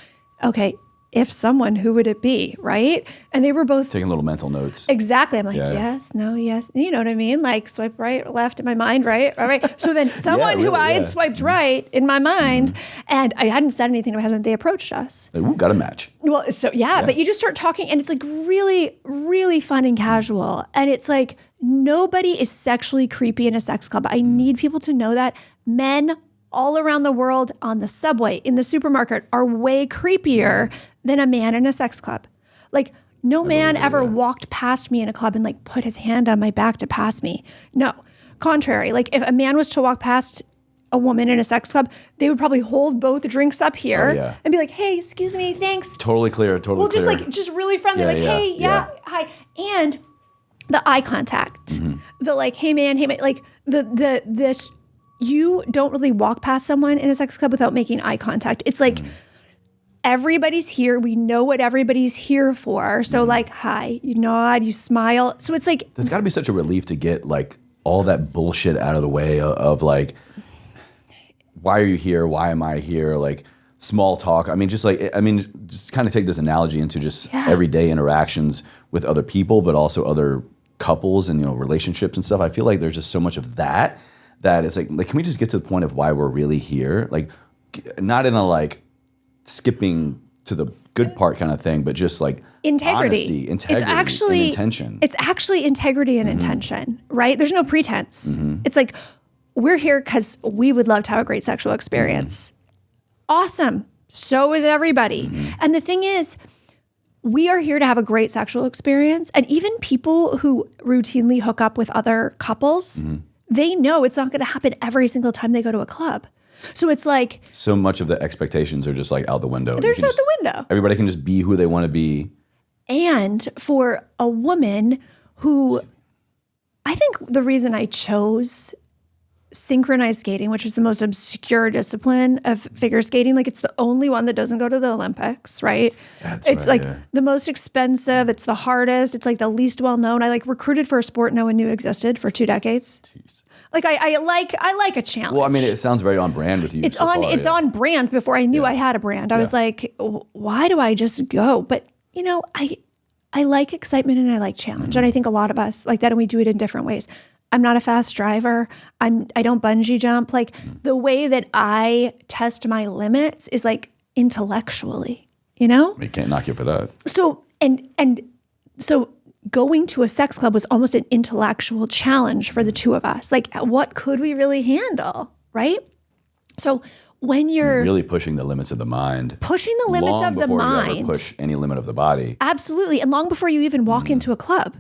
okay, if someone, who would it be, right? And they were both taking little mental notes. Exactly. I'm like, yes, no, yes. You know what I mean? Like swipe right, left in my mind, right? All right. So then someone who I had swiped right in my mind, and I hadn't said anything to my husband, they approached us. Like, ooh, got a match. Well, so yeah, but you just start talking, and it's like really, really fun and casual. And it's like nobody is sexually creepy in a sex club. I need people to know that. Men all around the world, on the subway, in the supermarket, are way creepier than a man in a sex club. Like no man ever walked past me in a club and like put his hand on my back to pass me. No, contrary. Like if a man was to walk past a woman in a sex club, they would probably hold both drinks up here and be like, hey, excuse me, thanks. Totally clear, totally clear. Just really friendly, hi. And the eye contact, the like, hey man, like this, you don't really walk past someone in a sex club without making eye contact. It's like, everybody's here. We know what everybody's here for. So like, hi, you nod, you smile. So it's like, there's gotta be such a relief to get like all that bullshit out of the way of like, why are you here? Why am I here? Like small talk. Just kind of take this analogy into just everyday interactions with other people, but also other couples and, relationships and stuff. I feel like there's just so much of that it's like, can we just get to the point of why we're really here? Like not in a like skipping to the good part kind of thing, but just like integrity, and intention. It's actually integrity and intention, right? There's no pretense. It's like, we're here because we would love to have a great sexual experience. Awesome. So is everybody. And the thing is, we are here to have a great sexual experience. And even people who routinely hook up with other couples, they know it's not going to happen every single time they go to a club. So it's like, so much of the expectations are just like out the window. They're just out the window. Everybody can just be who they want to be. And for a woman who, I think the reason I chose synchronized skating, which is the most obscure discipline of figure skating, like it's the only one that doesn't go to the Olympics, right? It's the most expensive. It's the hardest. It's like the least well known. I like recruited for a sport no one knew existed for 2 decades. Jeez. Like I like a challenge. Well, it sounds very on brand with you. It's on brand. Before I knew I had a brand, I was like, why do I just go? But I like excitement and I like challenge, and I think a lot of us like that, and we do it in different ways. I'm not a fast driver. I don't bungee jump. Like the way that I test my limits is like intellectually, You can't knock you for that. So so going to a sex club was almost an intellectual challenge for the two of us. Like, what could we really handle, right? So when you're really pushing the limits of the mind, pushing the limits of the mind, you ever push any limit of the body, absolutely, and long before you even walk into a club,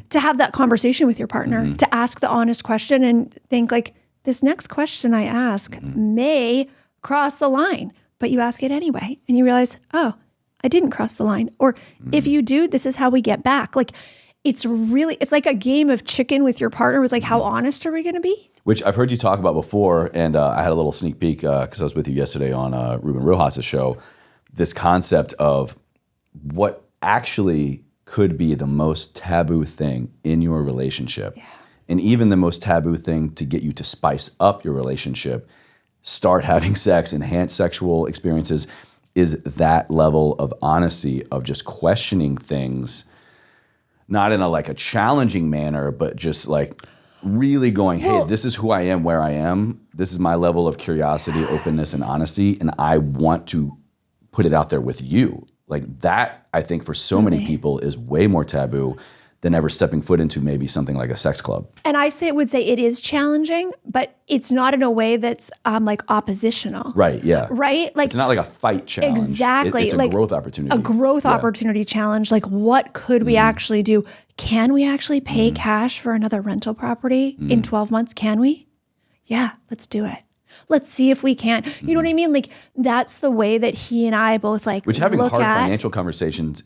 to have that conversation with your partner, to ask the honest question and think like, this next question I ask may cross the line, but you ask it anyway, and you realize, oh, I didn't cross the line, or if you do, this is how we get back. Like, it's like a game of chicken with your partner with like, how honest are we going to be? Which I've heard you talk about before, and I had a little sneak peek because I was with you yesterday on Ruben Rojas' show, this concept of what actually could be the most taboo thing in your relationship. Yeah. And even the most taboo thing to get you to spice up your relationship, start having sex, enhance sexual experiences, is that level of honesty of just questioning things, not in a challenging manner, but just like really going, hey, this is who I am, where I am. This is my level of curiosity, openness, and honesty, and I want to put it out there with you. Like that, I think for so many people is way more taboo than ever stepping foot into maybe something like a sex club. And I would say it is challenging, but it's not in a way that's like oppositional. Right, yeah. Right? Like it's not like a fight challenge. Exactly. It's a growth opportunity. A growth opportunity challenge. Like what could we actually do? Can we actually pay cash for another rental property in 12 months? Can we? Yeah, let's do it. Let's see if we can. You know what I mean? Like that's the way that he and I both like Which having look hard at financial conversations,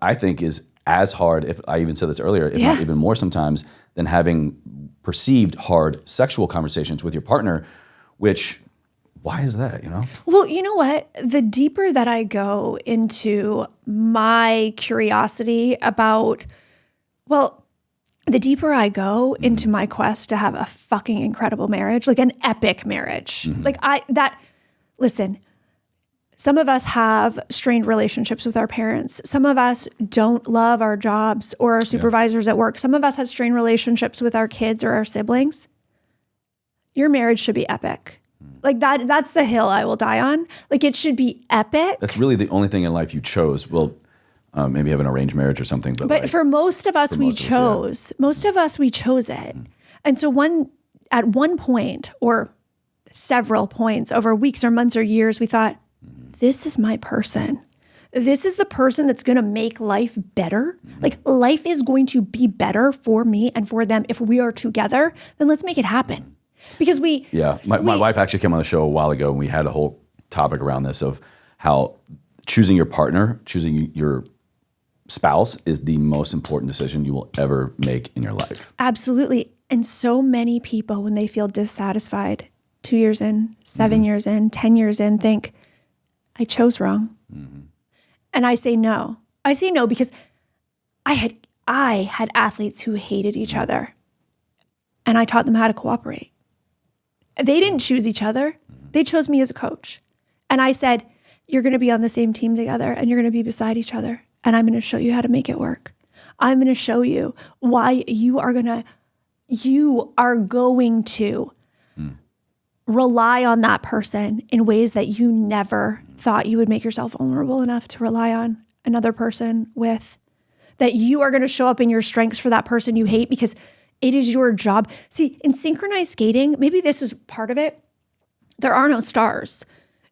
I think is as hard, if I even said this earlier, if not even more sometimes, than having perceived hard sexual conversations with your partner, which, why is that, you know? Well, you know what? The deeper that I go into my curiosity about, the deeper I go into my quest to have a fucking incredible marriage, like an epic marriage, listen, some of us have strained relationships with our parents. Some of us don't love our jobs or our supervisors at work. Some of us have strained relationships with our kids or our siblings. Your marriage should be epic. Like that's the hill I will die on. Like it should be epic. That's really the only thing in life you chose. Well, maybe have an arranged marriage or something. But for most of us, we chose. Most of us, we chose it. And so at one point or several points over weeks or months or years, we thought, this is my person. This is the person that's going to make life better. Like life is going to be better for me and for them if we are together. Then let's make it happen. Because my wife actually came on the show a while ago and we had a whole topic around this of how choosing your partner, choosing your spouse is the most important decision you will ever make in your life. Absolutely. And so many people, when they feel dissatisfied 2 years in, 7 years in, 10 years in, think, I chose wrong. And I say no. I say no because I had athletes who hated each other and I taught them how to cooperate. They didn't choose each other. They chose me as a coach. And I said, you're going to be on the same team together and you're going to be beside each other. And I'm going to show you how to make it work. I'm going to show you why you are going to rely on that person in ways that you never thought you would make yourself vulnerable enough to rely on another person with. That you are going to show up in your strengths for that person you hate because it is your job. See, in synchronized skating, maybe this is part of it. There are no stars.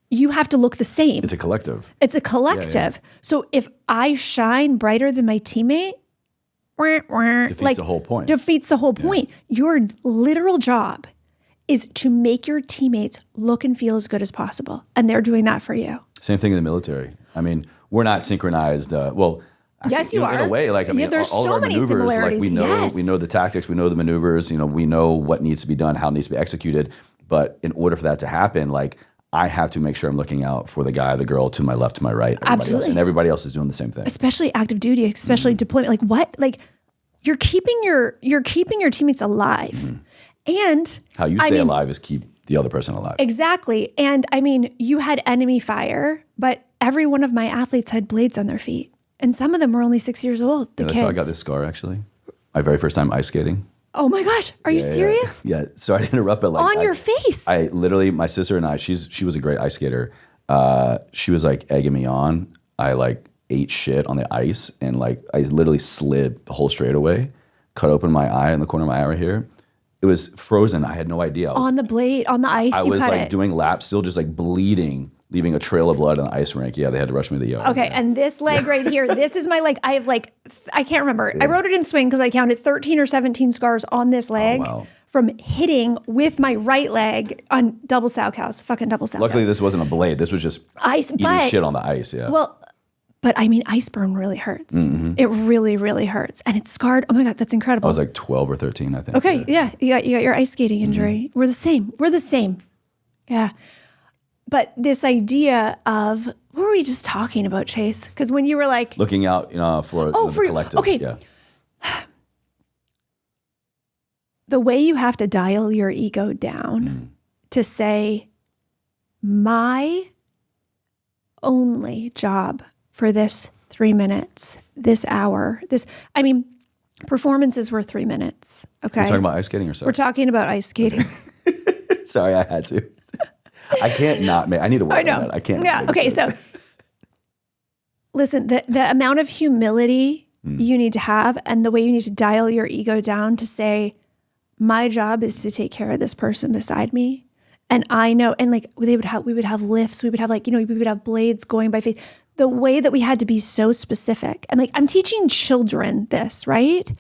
You have to look the same. It's a collective. It's a collective. Yeah. So if I shine brighter than my teammate, defeats the whole point. Defeats the whole point. Your literal job is to make your teammates look and feel as good as possible. And they're doing that for you. Same thing in the military. I mean, we're not synchronized. Actually, yes, you are. In a way, like, I mean, there's all so of our many maneuvers, like we similarities. know the tactics, we know the maneuvers, we know what needs to be done, how it needs to be executed. But in order for that to happen, like, I have to make sure I'm looking out for the guy, the girl to my left, to my right, everybody else, and everybody else is doing the same thing. Especially active duty, especially deployment. Like what? Like you're keeping your teammates alive. And how you say alive is keep the other person alive. Exactly. And I mean, you had enemy fire, but every one of my athletes had blades on their feet. And some of them were only 6 years old. That's how I got this scar, actually. My very first time ice skating. Oh my gosh. Are you serious? Yeah. Sorry to interrupt, but like on your face. I literally, my sister and I, she was a great ice skater. She was like egging me on. I like ate shit on the ice and like I literally slid the whole straightaway, cut open my eye in the corner of my eye right here. It was frozen. I had no idea. On the blade, on the ice, I was like doing laps, still just like bleeding, leaving a trail of blood on the ice rink. Yeah, they had to rush me to the ER. Okay, and this leg right here, this is my leg. I have like, I can't remember. Yeah. I wrote it in swing because I counted 13 or 17 scars on this leg from hitting with my right leg on fucking double sow Luckily, cows. this wasn't a blade. This was just ice, eating shit on the ice, yeah. Well, But I mean, ice burn really hurts. It really, really hurts. And it's scarred. Oh my God, that's incredible. I was like 12 or 13, I think. Okay, yeah. You got your ice skating injury. We're the same. Yeah. But this idea of, what were we just talking about, Chase? Because when you were like... Looking out for the collective. Okay. Yeah. The way you have to dial your ego down to say, my only job for this 3 minutes, this hour, performances were 3 minutes. Okay. We're talking about ice skating or sex? We're talking about ice skating. Sorry, I had to. I can't not make, I need to work on that. I can't. Yeah. Okay. So listen, the amount of humility you need to have and the way you need to dial your ego down to say, my job is to take care of this person beside me. And I know, and like we would have lifts, we would have we would have blades going by face. The way that we had to be so specific. And like, I'm teaching children this, right?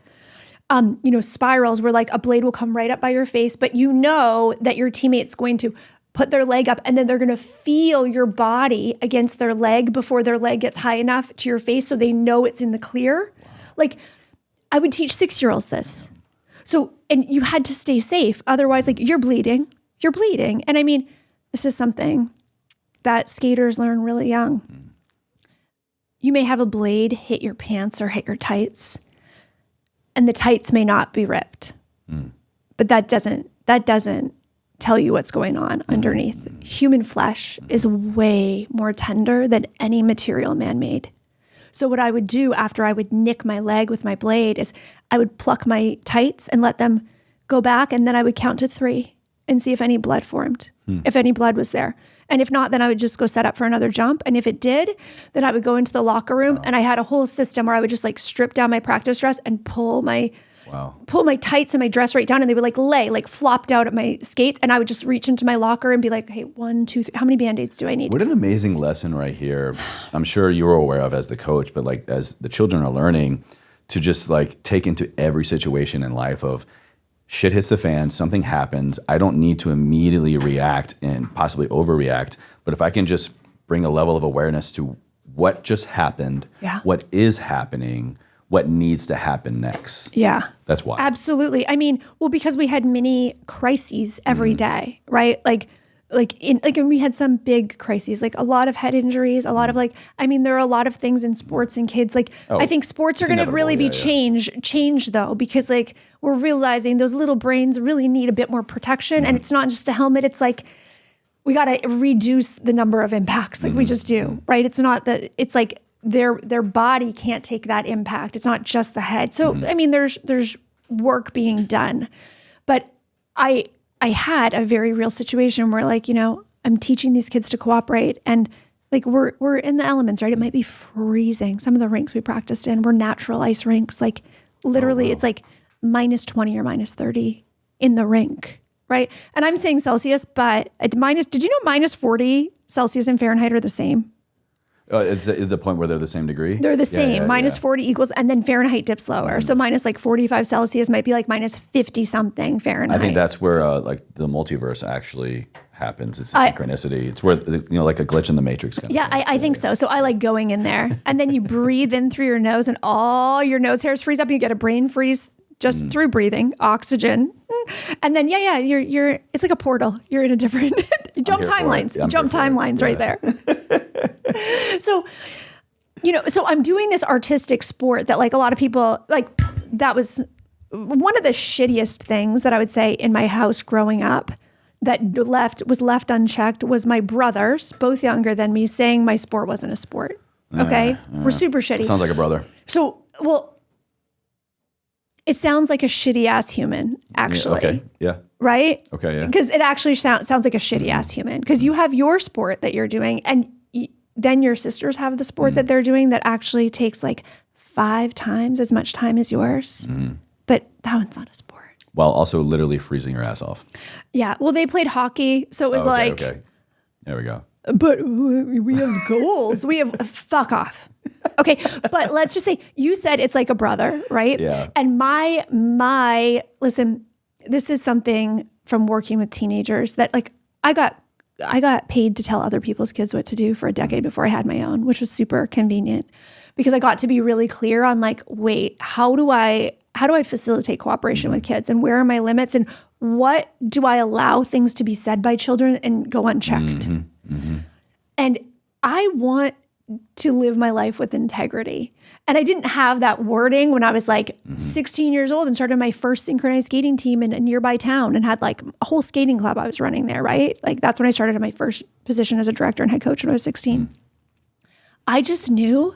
Spirals where like a blade will come right up by your face, but you know that your teammate's going to put their leg up and then they're going to feel your body against their leg before their leg gets high enough to your face so they know it's in the clear. Like, I would teach 6-year-olds this. So, and you had to stay safe. Otherwise, like, you're bleeding. And I mean, this is something that skaters learn really young. You may have a blade hit your pants or hit your tights, and the tights may not be ripped. But that doesn't tell you what's going on underneath. Human flesh is way more tender than any material man-made. So what I would do after I would nick my leg with my blade is I would pluck my tights and let them go back, and then I would count to 3 and see if any blood formed, if any blood was there. And if not, then I would just go set up for another jump. And if it did, then I would go into the locker room and I had a whole system where I would just like strip down my practice dress and pull my tights and my dress right down, and they would like flopped out at my skates, and I would just reach into my locker and be like, hey, 1, 2, 3, how many Band-Aids do I need? What an amazing lesson right here. I'm sure you were aware of as the coach, but like as the children are learning to just like take into every situation in life of shit hits the fan, something happens. I don't need to immediately react and possibly overreact, but if I can just bring a level of awareness to what just happened, what is happening, what needs to happen next. Yeah. That's why. Absolutely. I mean, well, because we had mini crises every day, right? Like when we had some big crises, like a lot of head injuries, a lot of there are a lot of things in sports and kids. I think sports are going to really be changed though, because like we're realizing those little brains really need a bit more protection. And it's not just a helmet. It's like, we got to reduce the number of impacts like we just do, right? It's not that it's like their body can't take that impact. It's not just the head. So, I mean, there's work being done, but I had a very real situation where I'm teaching these kids to cooperate, and like we're in the elements, right? It might be freezing. Some of the rinks we practiced in were natural ice rinks. Like literally it's like -20 or -30 in the rink, right? And I'm saying Celsius, but did you know -40 Celsius and Fahrenheit are the same? It's the point where they're the same degree? They're the same. -40 equals, and then Fahrenheit dips lower. So -45 Celsius might be like -50 something Fahrenheit. I think that's where like the multiverse actually happens. It's a synchronicity. It's where, like a glitch in the matrix. I think so. So I like going in there, and then you breathe in through your nose and all your nose hairs freeze up, and you get a brain freeze just through breathing, oxygen. And then, you're it's like a portal. You're in a different, you jump timelines. You jump timelines right there. So, so I'm doing this artistic sport that like a lot of people, like that was one of the shittiest things that I would say in my house growing up that was left unchecked was my brothers, both younger than me, saying my sport wasn't a sport. Okay. We're super shitty. Sounds like a brother. So, it sounds like a shitty ass human, actually. Okay. Yeah. Right? Okay. Yeah. Because it actually sounds like a shitty ass human. Because you have your sport that you're doing, and then your sisters have the sport that they're doing that actually takes like 5 times as much time as yours. But that one's not a sport. While also literally freezing your ass off. Yeah. Well, they played hockey, so it was Okay. There we go. But we have goals. We have fuck off. Okay, but let's just say you said it's like a brother, right? Yeah. And my listen, this is something from working with teenagers that like I got I got paid to tell other people's kids what to do for a decade before I had my own, which was super convenient because I got to be really clear on like, wait, how do I facilitate cooperation with kids, and where are my limits, and what do I allow things to be said by children and go unchecked? And I want to live my life with integrity. And I didn't have that wording when I was like 16 years old and started my first synchronized skating team in a nearby town and had like a whole skating club I was running there, right? Like that's when I started at my first position as a director and head coach when I was 16. I just knew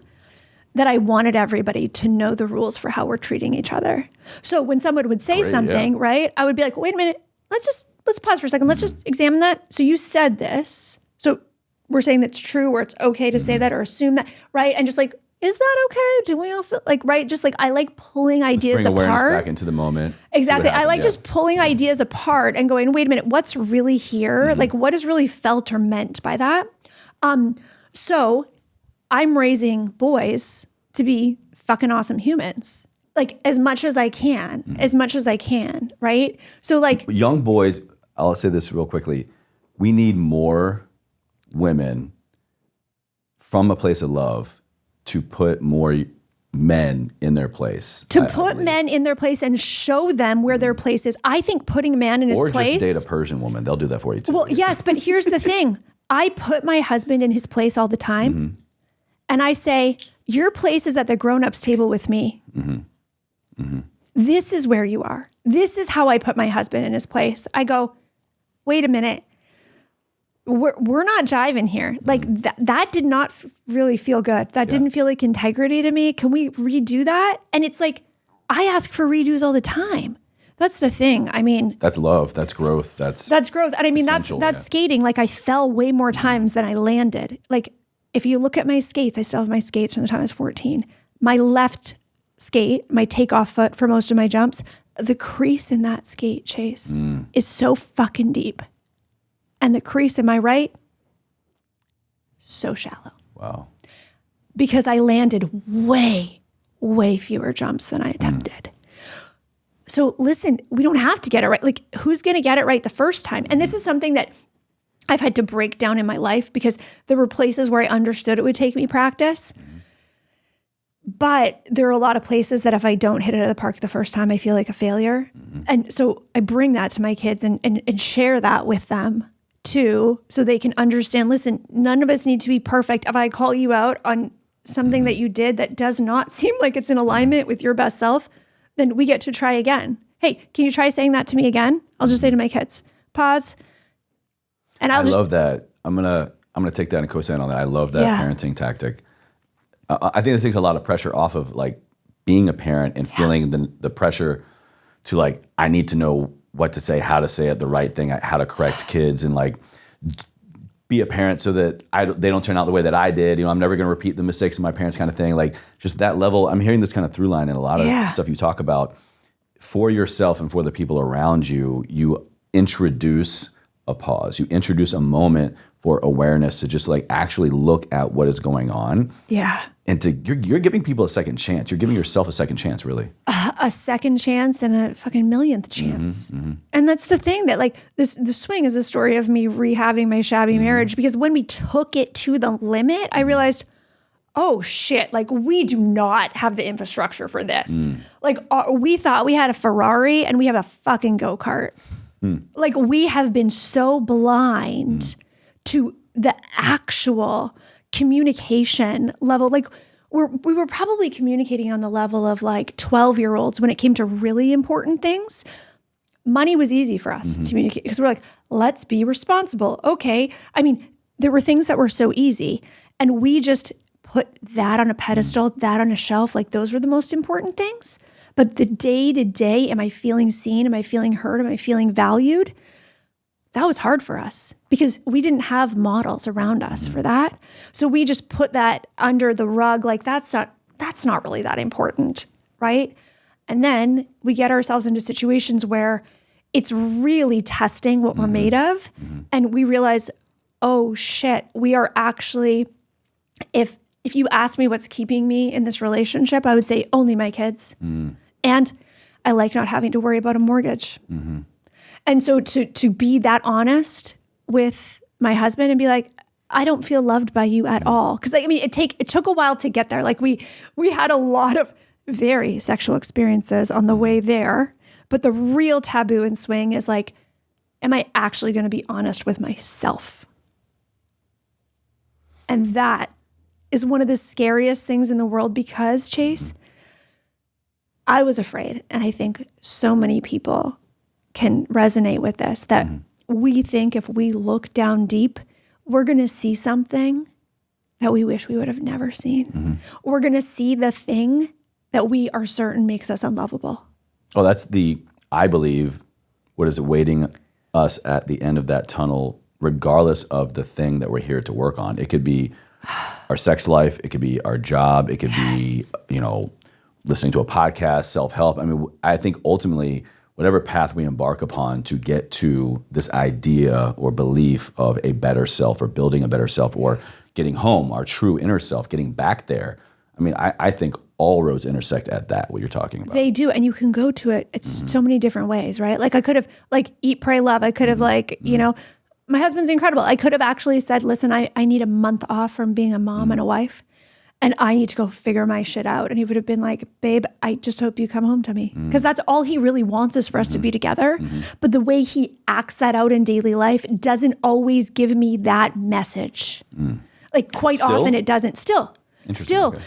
that I wanted everybody to know the rules for how we're treating each other. So when someone would say something, right, I would be like, wait a minute, let's pause for a second. Let's just examine that. So you said this. So we're saying that's true, or it's okay to say that or assume that, right? And just like, is that okay? Do we all feel like, right? Just like, I like pulling ideas bring awareness apart. back into the moment. Exactly. I like just pulling ideas apart and going, wait a minute, what's really here? Like what is really felt or meant by that? So I'm raising boys to be fucking awesome humans. Like as much as I can, right? So like young boys, I'll say this real quickly. We need more women from a place of love to put more men in their place. To put men in their place and show them where their place is. I think putting a man in his place. Or just date a Persian woman. They'll do that for you too. Well, yes, but here's the thing. I put my husband in his place all the time. And I say, your place is at the grown-ups table with me. This is where you are. This is how I put my husband in his place. I go, wait a minute. We're not jiving here. Like that did not really feel good. That didn't feel like integrity to me. Can we redo that? And it's like, I ask for redos all the time. That's the thing. I mean, that's love. That's growth. That's growth. And I mean, that's skating. Like I fell way more times than I landed. Like if you look at my skates, I still have my skates from the time I was 14. My left skate, my takeoff foot for most of my jumps, the crease in that skate, Chase, is so fucking deep. And the crease in my right, so shallow. Wow. Because I landed way, way fewer jumps than I attempted. So listen, we don't have to get it right. Like who's going to get it right the first time? And this is something that I've had to break down in my life because there were places where I understood it would take me practice. But there are a lot of places that if I don't hit it at the park the first time, I feel like a failure. And so I bring that to my kids and share that with them too, so they can understand, listen, none of us need to be perfect. If I call you out on something that you did that does not seem like it's in alignment with your best self, then we get to try again. Hey, can you try saying that to me again? I'll just say to my kids, pause. And I love that. I'm gonna take that and co-sign on that. I love that parenting tactic. I think it takes a lot of pressure off of like being a parent and feeling the pressure to like, I need to know what to say, how to say it, the right thing, how to correct kids, and like be a parent so that they don't turn out the way that I did. You know, I'm never going to repeat the mistakes of my parents, kind of thing. Like just that level. I'm hearing this kind of through line in a lot of stuff you talk about. For yourself and for the people around you, you introduce a pause. You introduce a moment for awareness to just like actually look at what is going on. Yeah. And you're giving people a second chance. You're giving yourself a second chance, really. A second chance and a fucking millionth chance. And that's the thing that like the swing is a story of me rehabbing my shabby marriage, because when we took it to the limit, I realized, oh shit, like we do not have the infrastructure for this. Like we thought we had a Ferrari and we have a fucking go-kart. Like we have been so blind to the actual communication level. Like we were probably communicating on the level of like 12-year-olds when it came to really important things. Money was easy for us to communicate because we're like, let's be responsible. Okay. I mean, there were things that were so easy and we just put that on a pedestal, that on a shelf. Like those were the most important things. But the day to day, am I feeling seen? Am I feeling heard? Am I feeling valued? That was hard for us because we didn't have models around us for that. So we just put that under the rug. Like that's not really that important, right? And then we get ourselves into situations where it's really testing what we're made of. And we realize, oh shit, we are actually, if you ask me what's keeping me in this relationship, I would say only my kids. And I like not having to worry about a mortgage. And so to be that honest with my husband and be like, I don't feel loved by you at all. Because I mean, it took a while to get there. Like we had a lot of very sexual experiences on the way there. But the real taboo in swing is like, am I actually going to be honest with myself? And that is one of the scariest things in the world because, Chase, I was afraid. And I think so many people can resonate with this, that we think if we look down deep, we're going to see something that we wish we would have never seen. We're going to see the thing that we are certain makes us unlovable. Oh, that's I believe, what is it, waiting us at the end of that tunnel, regardless of the thing that we're here to work on. It could be our sex life. It could be our job. It could be, listening to a podcast, self-help. I mean, I think ultimately, whatever path we embark upon to get to this idea or belief of a better self or building a better self or getting home, our true inner self, getting back there. I mean, I think all roads intersect at that, what you're talking about. They do. And you can go to it. It's so many different ways, right? Like I could have eat, pray, love. I could have my husband's incredible. I could have actually said, listen, I need a month off from being a mom and a wife. And I need to go figure my shit out. And he would have been like, babe, I just hope you come home to me. Because that's all he really wants is for us to be together. But the way he acts that out in daily life doesn't always give me that message. Like quite often it doesn't. Still. Okay.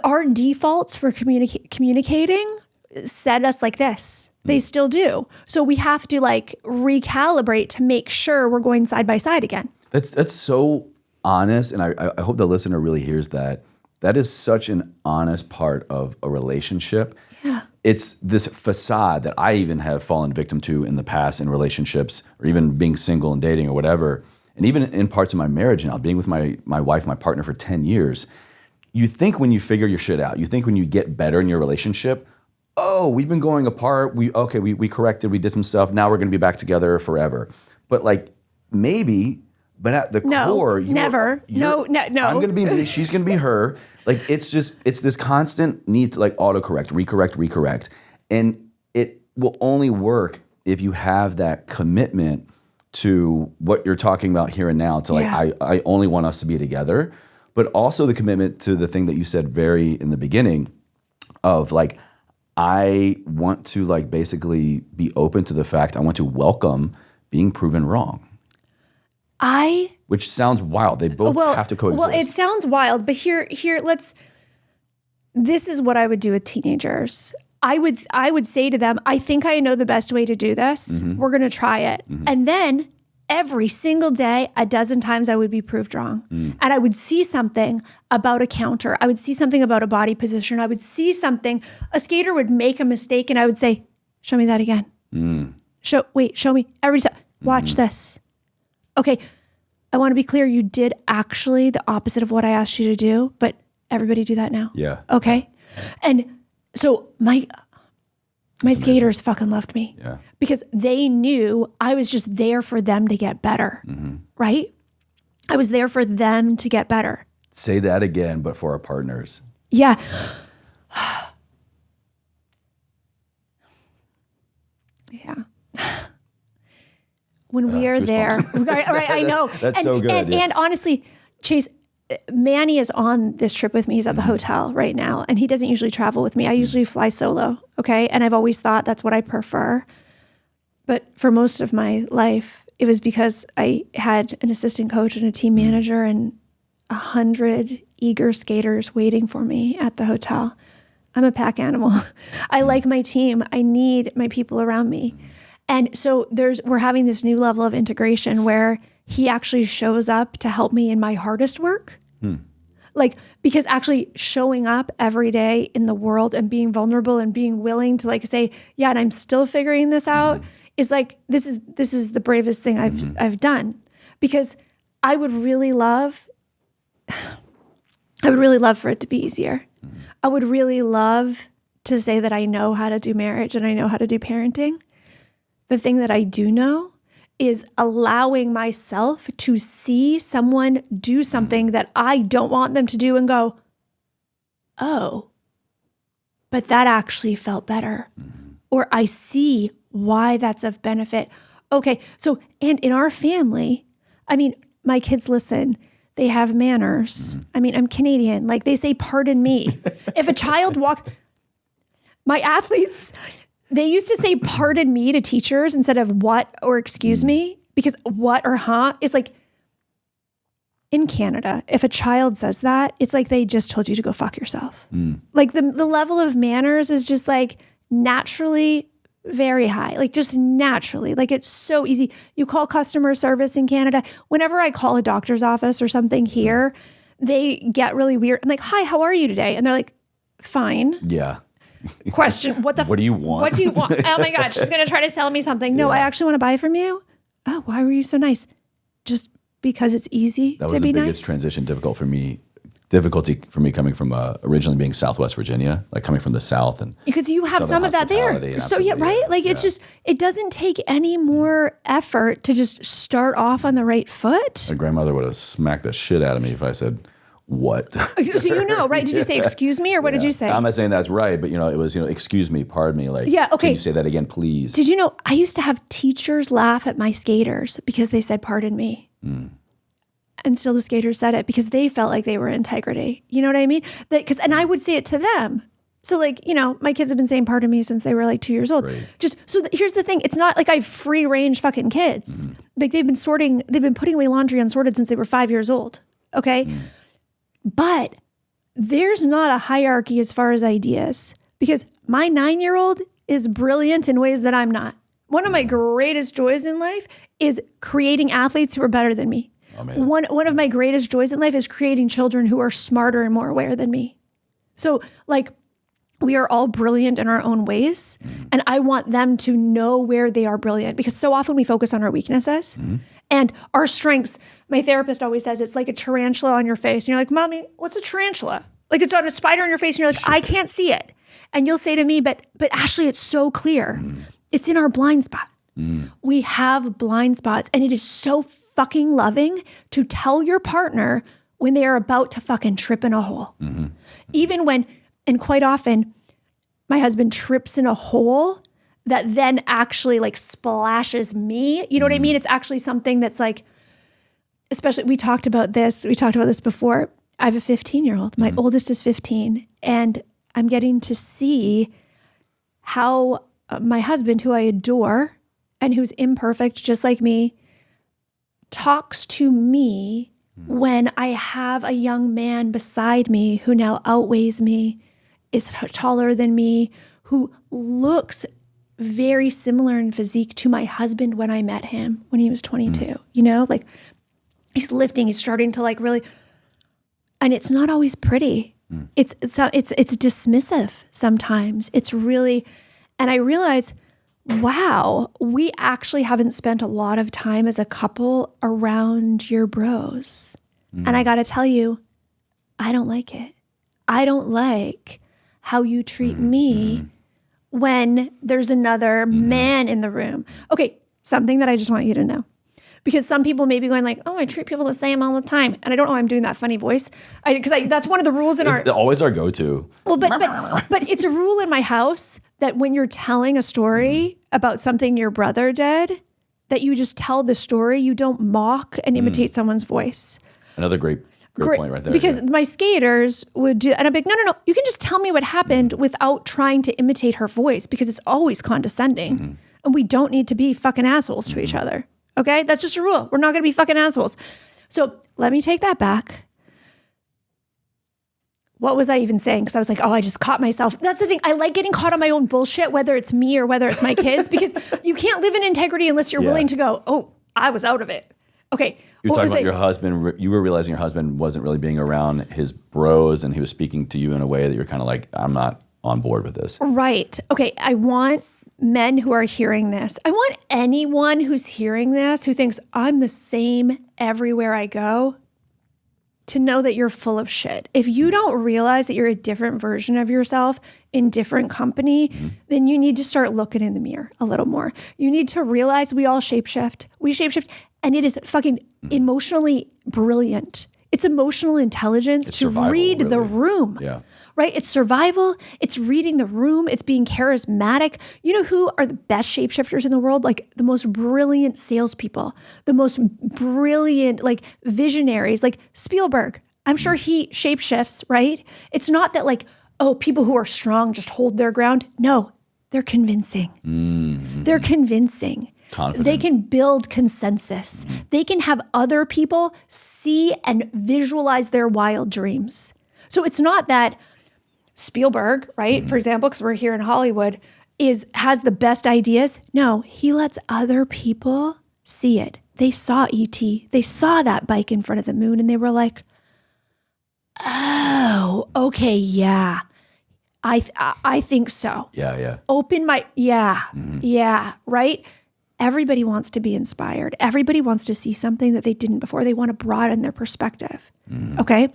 Our defaults for communicating set us like this. They still do. So we have to recalibrate to make sure we're going side by side again. That's so honest, and I hope the listener really hears that. That is such an honest part of a relationship. Yeah. It's this facade that I even have fallen victim to in the past in relationships, or even being single and dating or whatever. And even in parts of my marriage now, being with my wife, my partner for 10 years, you think when you figure your shit out, you think when you get better in your relationship, oh, we've been going apart. We corrected, we did some stuff. Now we're going to be back together forever. But maybe, but at the core, never. No. I'm going to be me. She's going to be her. It's this constant need to autocorrect, recorrect. And it will only work if you have that commitment to what you're talking about here and now. To I only want us to be together. But also the commitment to the thing that you said very in the beginning of I want to basically be open to the fact, I want to welcome being proven wrong. Which sounds wild. They both have to coexist. Well, it sounds wild, but here this is what I would do with teenagers. I would say to them, I think I know the best way to do this. We're going to try it. And then every single day, a dozen times I would be proved wrong. And I would see something about a counter. I would see something about a body position. I would see something. A skater would make a mistake and I would say, show me that again. Show me. Every time. Watch this. Okay, I want to be clear. You did actually the opposite of what I asked you to do, but everybody do that now. Yeah. Okay. And so my skaters fucking loved me because they knew I was just there for them to get better, right? I was there for them to get better. Say that again, but for our partners. Yeah. Yeah. When we are there, right? I know. That's so good. And honestly, Chase, Manny is on this trip with me. He's at the hotel right now, and he doesn't usually travel with me. I usually fly solo, okay? And I've always thought that's what I prefer. But for most of my life, it was because I had an assistant coach and a team manager and 100 eager skaters waiting for me at the hotel. I'm a pack animal. I like my team. I need my people around me. And so we're having this new level of integration where he actually shows up to help me in my hardest work. Because actually showing up every day in the world and being vulnerable and being willing to say, yeah, and I'm still figuring this out is this is the bravest thing I've done. Because I would really love for it to be easier. I would really love to say that I know how to do marriage and I know how to do parenting. The thing that I do know is allowing myself to see someone do something that I don't want them to do and go, oh, but that actually felt better. Or I see why that's of benefit. Okay, so, and in our family, I mean, my kids listen. They have manners. I mean, I'm Canadian. Like they say, pardon me. If a child walks, my athletes, they used to say pardon me to teachers instead of what or excuse me, because what or huh is like, in Canada, if a child says that, it's like they just told you to go fuck yourself. Like the level of manners is just like naturally very high, like just naturally. Like it's so easy. You call customer service in Canada. Whenever I call a doctor's office or something here, they get really weird. I'm like, hi, how are you today? And they're like, fine. Yeah. Question, what do you want? What do you want? Oh my God, she's going to try to sell me something. No, I actually want to buy from you. Oh, why were you so nice? Just because it's easy to be nice. That was the biggest transition difficulty for me coming from originally being Southwest Virginia, like coming from the South. And because you have some of that there. So yeah, right? Like it's just, it doesn't take any more effort to just start off on the right foot. My grandmother would have smacked the shit out of me if I said, what? So you know, right? Did you say excuse me or what did you say? I'm not saying that's right, but it was, excuse me, pardon me. Like, yeah, okay. Can you say that again, please? Did you know, I used to have teachers laugh at my skaters because they said, pardon me. And still the skaters said it because they felt like they were integrity. You know what I mean? And I would say it to them. So like, my kids have been saying pardon me since they were like 2 years old. Right. Here's the thing. It's not like I have free range fucking kids. Like they've been putting away laundry unsorted since they were 5 years old. Okay. But there's not a hierarchy as far as ideas because my 9-year-old is brilliant in ways that I'm not. One of my greatest joys in life is creating athletes who are better than me. One of my greatest joys in life is creating children who are smarter and more aware than me. So like we are all brilliant in our own ways. And I want them to know where they are brilliant because so often we focus on our weaknesses and our strengths. My therapist always says it's like a tarantula on your face. And you're like, Mommy, what's a tarantula? Like it's on a spider on your face and you're like, I can't see it. And you'll say to me, but Ashleigh, it's so clear. It's in our blind spot. We have blind spots and it is so fucking loving to tell your partner when they are about to fucking trip in a hole. Even when, and quite often, my husband trips in a hole that then actually like splashes me. You know what I mean? It's actually something that's like, especially, we talked about this before. I have a 15-year-old. My oldest is 15. And I'm getting to see how my husband, who I adore and who's imperfect, just like me, talks to me when I have a young man beside me who now outweighs me, is taller than me, who looks very similar in physique to my husband when I met him when he was 22. Like he's lifting, he's starting to like really, and it's not always pretty. It's dismissive sometimes. It's really, and I realize, wow, we actually haven't spent a lot of time as a couple around your bros. And I got to tell you, I don't like it. I don't like how you treat me when there's another man in the room. Okay, something that I just want you to know. Because some people may be going like, oh, I treat people the same all the time. And I don't know why I'm doing that funny voice. Because that's one of the rules in it's always our go-to. Well, but it's a rule in my house that when you're telling a story about something your brother did, that you just tell the story. You don't mock and imitate someone's voice. Another great point right there. Because my skaters would do, and I'm like, no. You can just tell me what happened without trying to imitate her voice because it's always condescending. And we don't need to be fucking assholes to each other. Okay? That's just a rule. We're not going to be fucking assholes. So let me take that back. What was I even saying? Because I was like, oh, I just caught myself. That's the thing. I like getting caught on my own bullshit, whether it's me or whether it's my kids, because you can't live in integrity unless you're willing to go, oh, I was out of it. Okay. You were talking about your husband. You were realizing your husband wasn't really being around his bros and he was speaking to you in a way that you're kind of like, I'm not on board with this. Right. Okay. I want men who are hearing this. I want anyone who's hearing this who thinks I'm the same everywhere I go to know that you're full of shit. If you don't realize that you're a different version of yourself in different company, then you need to start looking in the mirror a little more. You need to realize we all shapeshift. We shapeshift, and it is fucking emotionally brilliant. It's emotional intelligence to survival, read the really. room. Yeah. Right? It's survival. It's reading the room. It's being charismatic. You know who are the best shapeshifters in the world? Like the most brilliant salespeople, the most brilliant like visionaries, like Spielberg. I'm sure he shapeshifts, right? It's not that like, oh, people who are strong just hold their ground. No, they're convincing. They're convincing. Confident. They can build consensus. They can have other people see and visualize their wild dreams. So it's not that Spielberg, right, for example, because we're here in Hollywood, has the best ideas. No, he lets other people see it. They saw E.T. They saw that bike in front of the moon, and they were like, oh, okay, yeah. I think so. Yeah. Open my, yeah, right? Everybody wants to be inspired. Everybody wants to see something that they didn't before. They want to broaden their perspective, okay?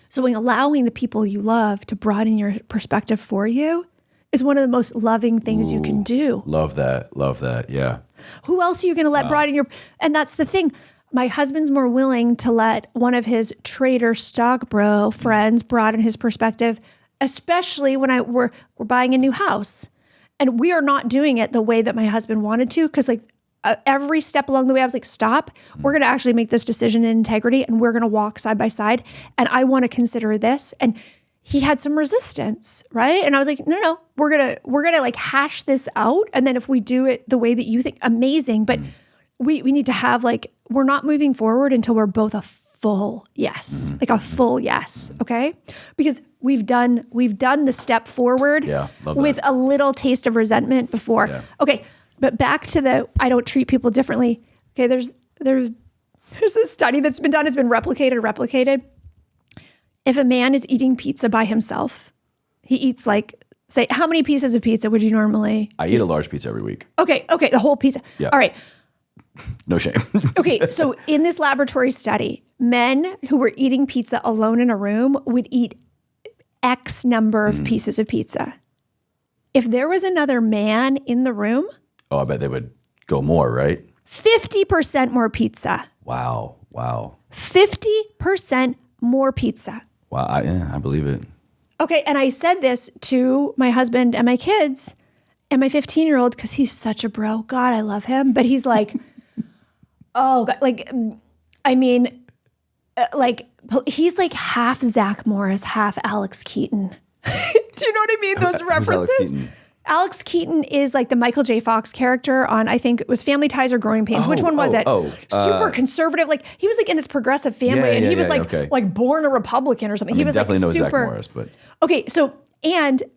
So allowing the people you love to broaden your perspective for you is one of the most loving things you can do. Love that, yeah. Who else are you going to let broaden your, and that's the thing. My husband's more willing to let one of his trader stock bro friends broaden his perspective, especially when we're buying a new house. And we are not doing it the way that my husband wanted to, because like every step along the way, I was like, stop, we're going to actually make this decision in integrity and we're going to walk side by side. And I want to consider this. And he had some resistance, right? And I was like, no, we're going to like hash this out. And then if we do it the way that you think, amazing. But we need to have like, we're not moving forward until we're both a full yes, like a full yes. Okay. Because we've done the step forward with a little taste of resentment before. Yeah. Okay. But back to I don't treat people differently. Okay. There's this study that's been done. It's been replicated. If a man is eating pizza by himself, he eats like, say, how many pieces of pizza would you normally? I eat a large pizza every week. Okay. The whole pizza. Yeah. All right. No shame. Okay, so in this laboratory study, men who were eating pizza alone in a room would eat X number of pieces of pizza. If there was another man in the room, I bet they would go more, right? 50% more pizza. Wow. 50% more pizza. Wow, I believe it. Okay, and I said this to my husband and my kids and my 15-year-old because he's such a bro. God, I love him. But he's like... Oh, God, like, I mean, like, he's like half Zach Morris, half Alex Keaton. Do you know what I mean? Those references. Alex Keaton is like the Michael J. Fox character on, I think it was Family Ties or Growing Pains. Which one was it? Super conservative. Like, he was like in this progressive family, and he was like born a Republican or something. He was definitely like know super. Zach Morris, but okay, so.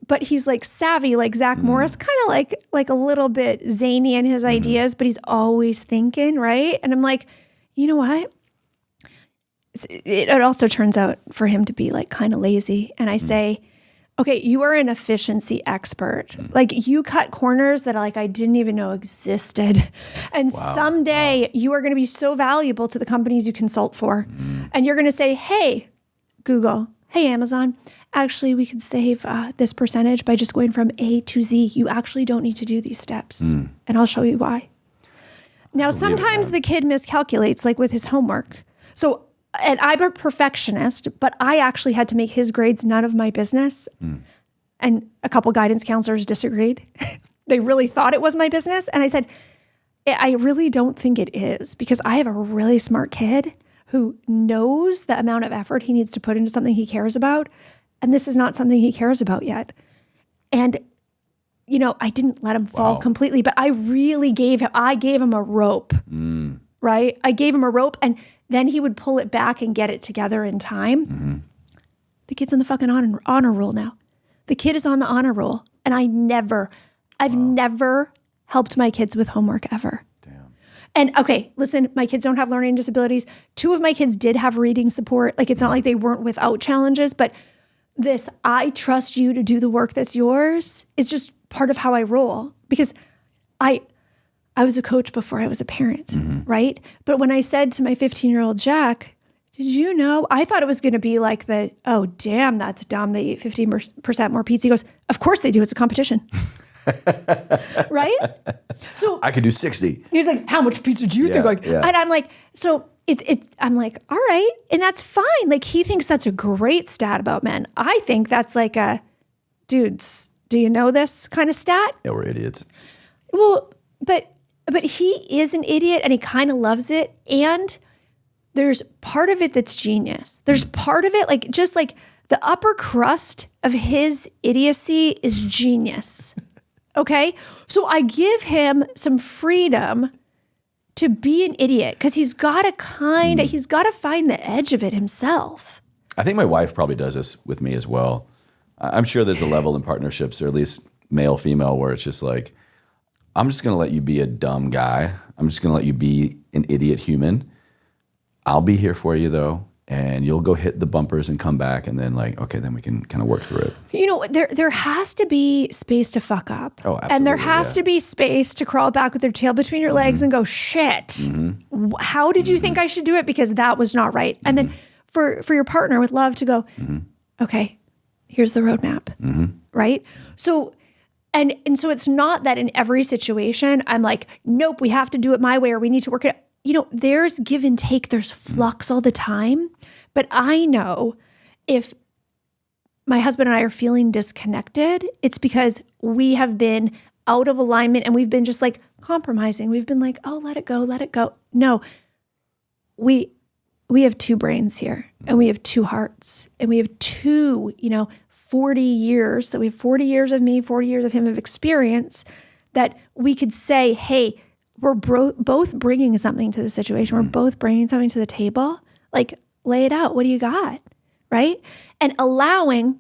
But he's like savvy, like Zach Morris, kind of like a little bit zany in his ideas, but he's always thinking, right? And I'm like, you know what? It also turns out for him to be like kind of lazy. And I say, okay, you are an efficiency expert. Like you cut corners that like I didn't even know existed. And someday you are going to be so valuable to the companies you consult for. And you're going to say, hey, Google, hey, Amazon, actually, we could save this percentage by just going from A to Z. You actually don't need to do these steps. And I'll show you why. Now, sometimes the kid miscalculates, like with his homework. So, and I'm a perfectionist, but I actually had to make his grades none of my business. And a couple guidance counselors disagreed. They really thought it was my business. And I said, I really don't think it is, because I have a really smart kid who knows the amount of effort he needs to put into something he cares about. And this is not something he cares about yet. And, you know, I didn't let him fall completely, but I really gave him a rope, right? I gave him a rope, and then he would pull it back and get it together in time. The kid's on the fucking honor roll now. The kid is on the honor roll. And I've never helped my kids with homework ever. Damn. And okay, listen, my kids don't have learning disabilities. 2 of my kids did have reading support. Like, it's not like they weren't without challenges, but this, I trust you to do the work that's yours, is just part of how I roll. Because I was a coach before I was a parent, right? But when I said to my 15-year-old Jack, did you know, I thought it was going to be like oh, damn, that's dumb. They eat 15% more pizza. He goes, of course they do. It's a competition. Right? So I could do 60. He's like, how much pizza do you think? And I'm like, so I'm like, all right. And that's fine. Like, he thinks that's a great stat about men. I think that's like a, dudes, do you know this kind of stat? Yeah, we're idiots. Well, but he is an idiot and he kind of loves it. And there's part of it that's genius. There's part of it, like, just like the upper crust of his idiocy is genius. Okay? So I give him some freedom to be an idiot because he's got to find the edge of it himself. I think my wife probably does this with me as well. I'm sure there's a level in partnerships, or at least male, female, where it's just like, I'm just going to let you be a dumb guy. I'm just going to let you be an idiot human. I'll be here for you, though, and you'll go hit the bumpers and come back, and then like, okay, then we can kind of work through it. You know, there has to be space to fuck up. Oh, absolutely. And there has to be space to crawl back with your tail between your legs and go, shit, how did you think I should do it? Because that was not right. And then for your partner with love to go, okay, here's the roadmap, right? So, and so it's not that in every situation I'm like, nope, we have to do it my way or we need to work it out. You know, there's give and take, there's flux all the time. But I know if my husband and I are feeling disconnected, it's because we have been out of alignment and we've been just like compromising. We've been like, oh, let it go, let it go. No, we have two brains here and we have two hearts and we have two, 40 years. So we have 40 years of me, 40 years of him of experience that we could say, hey, we're both bringing something to the situation. We're both bringing something to the table. Like, lay it out. What do you got? Right? And allowing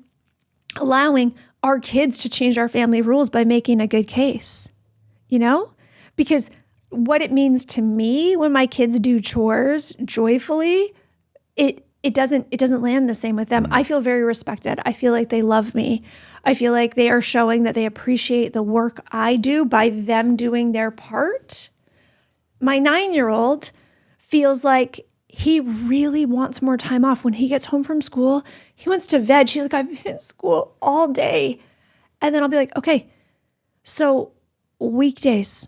our kids to change our family rules by making a good case, because what it means to me when my kids do chores joyfully, it doesn't land the same with them. I feel very respected. I feel like they love me. I feel like they are showing that they appreciate the work I do by them doing their part. My 9-year-old feels like he really wants more time off. When he gets home from school, he wants to veg. He's like, I've been in school all day. And then I'll be like, okay, so weekdays,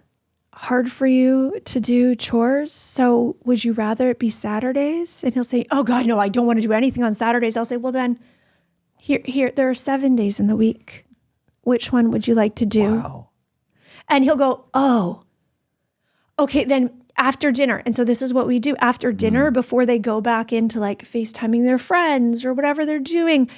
hard for you to do chores. So would you rather it be Saturdays? And he'll say, oh God, no, I don't want to do anything on Saturdays. I'll say, well then, Here, there are 7 days in the week. Which one would you like to do? Wow. And he'll go, oh, okay, then after dinner. And so this is what we do after dinner before they go back into like FaceTiming their friends or whatever they're doing.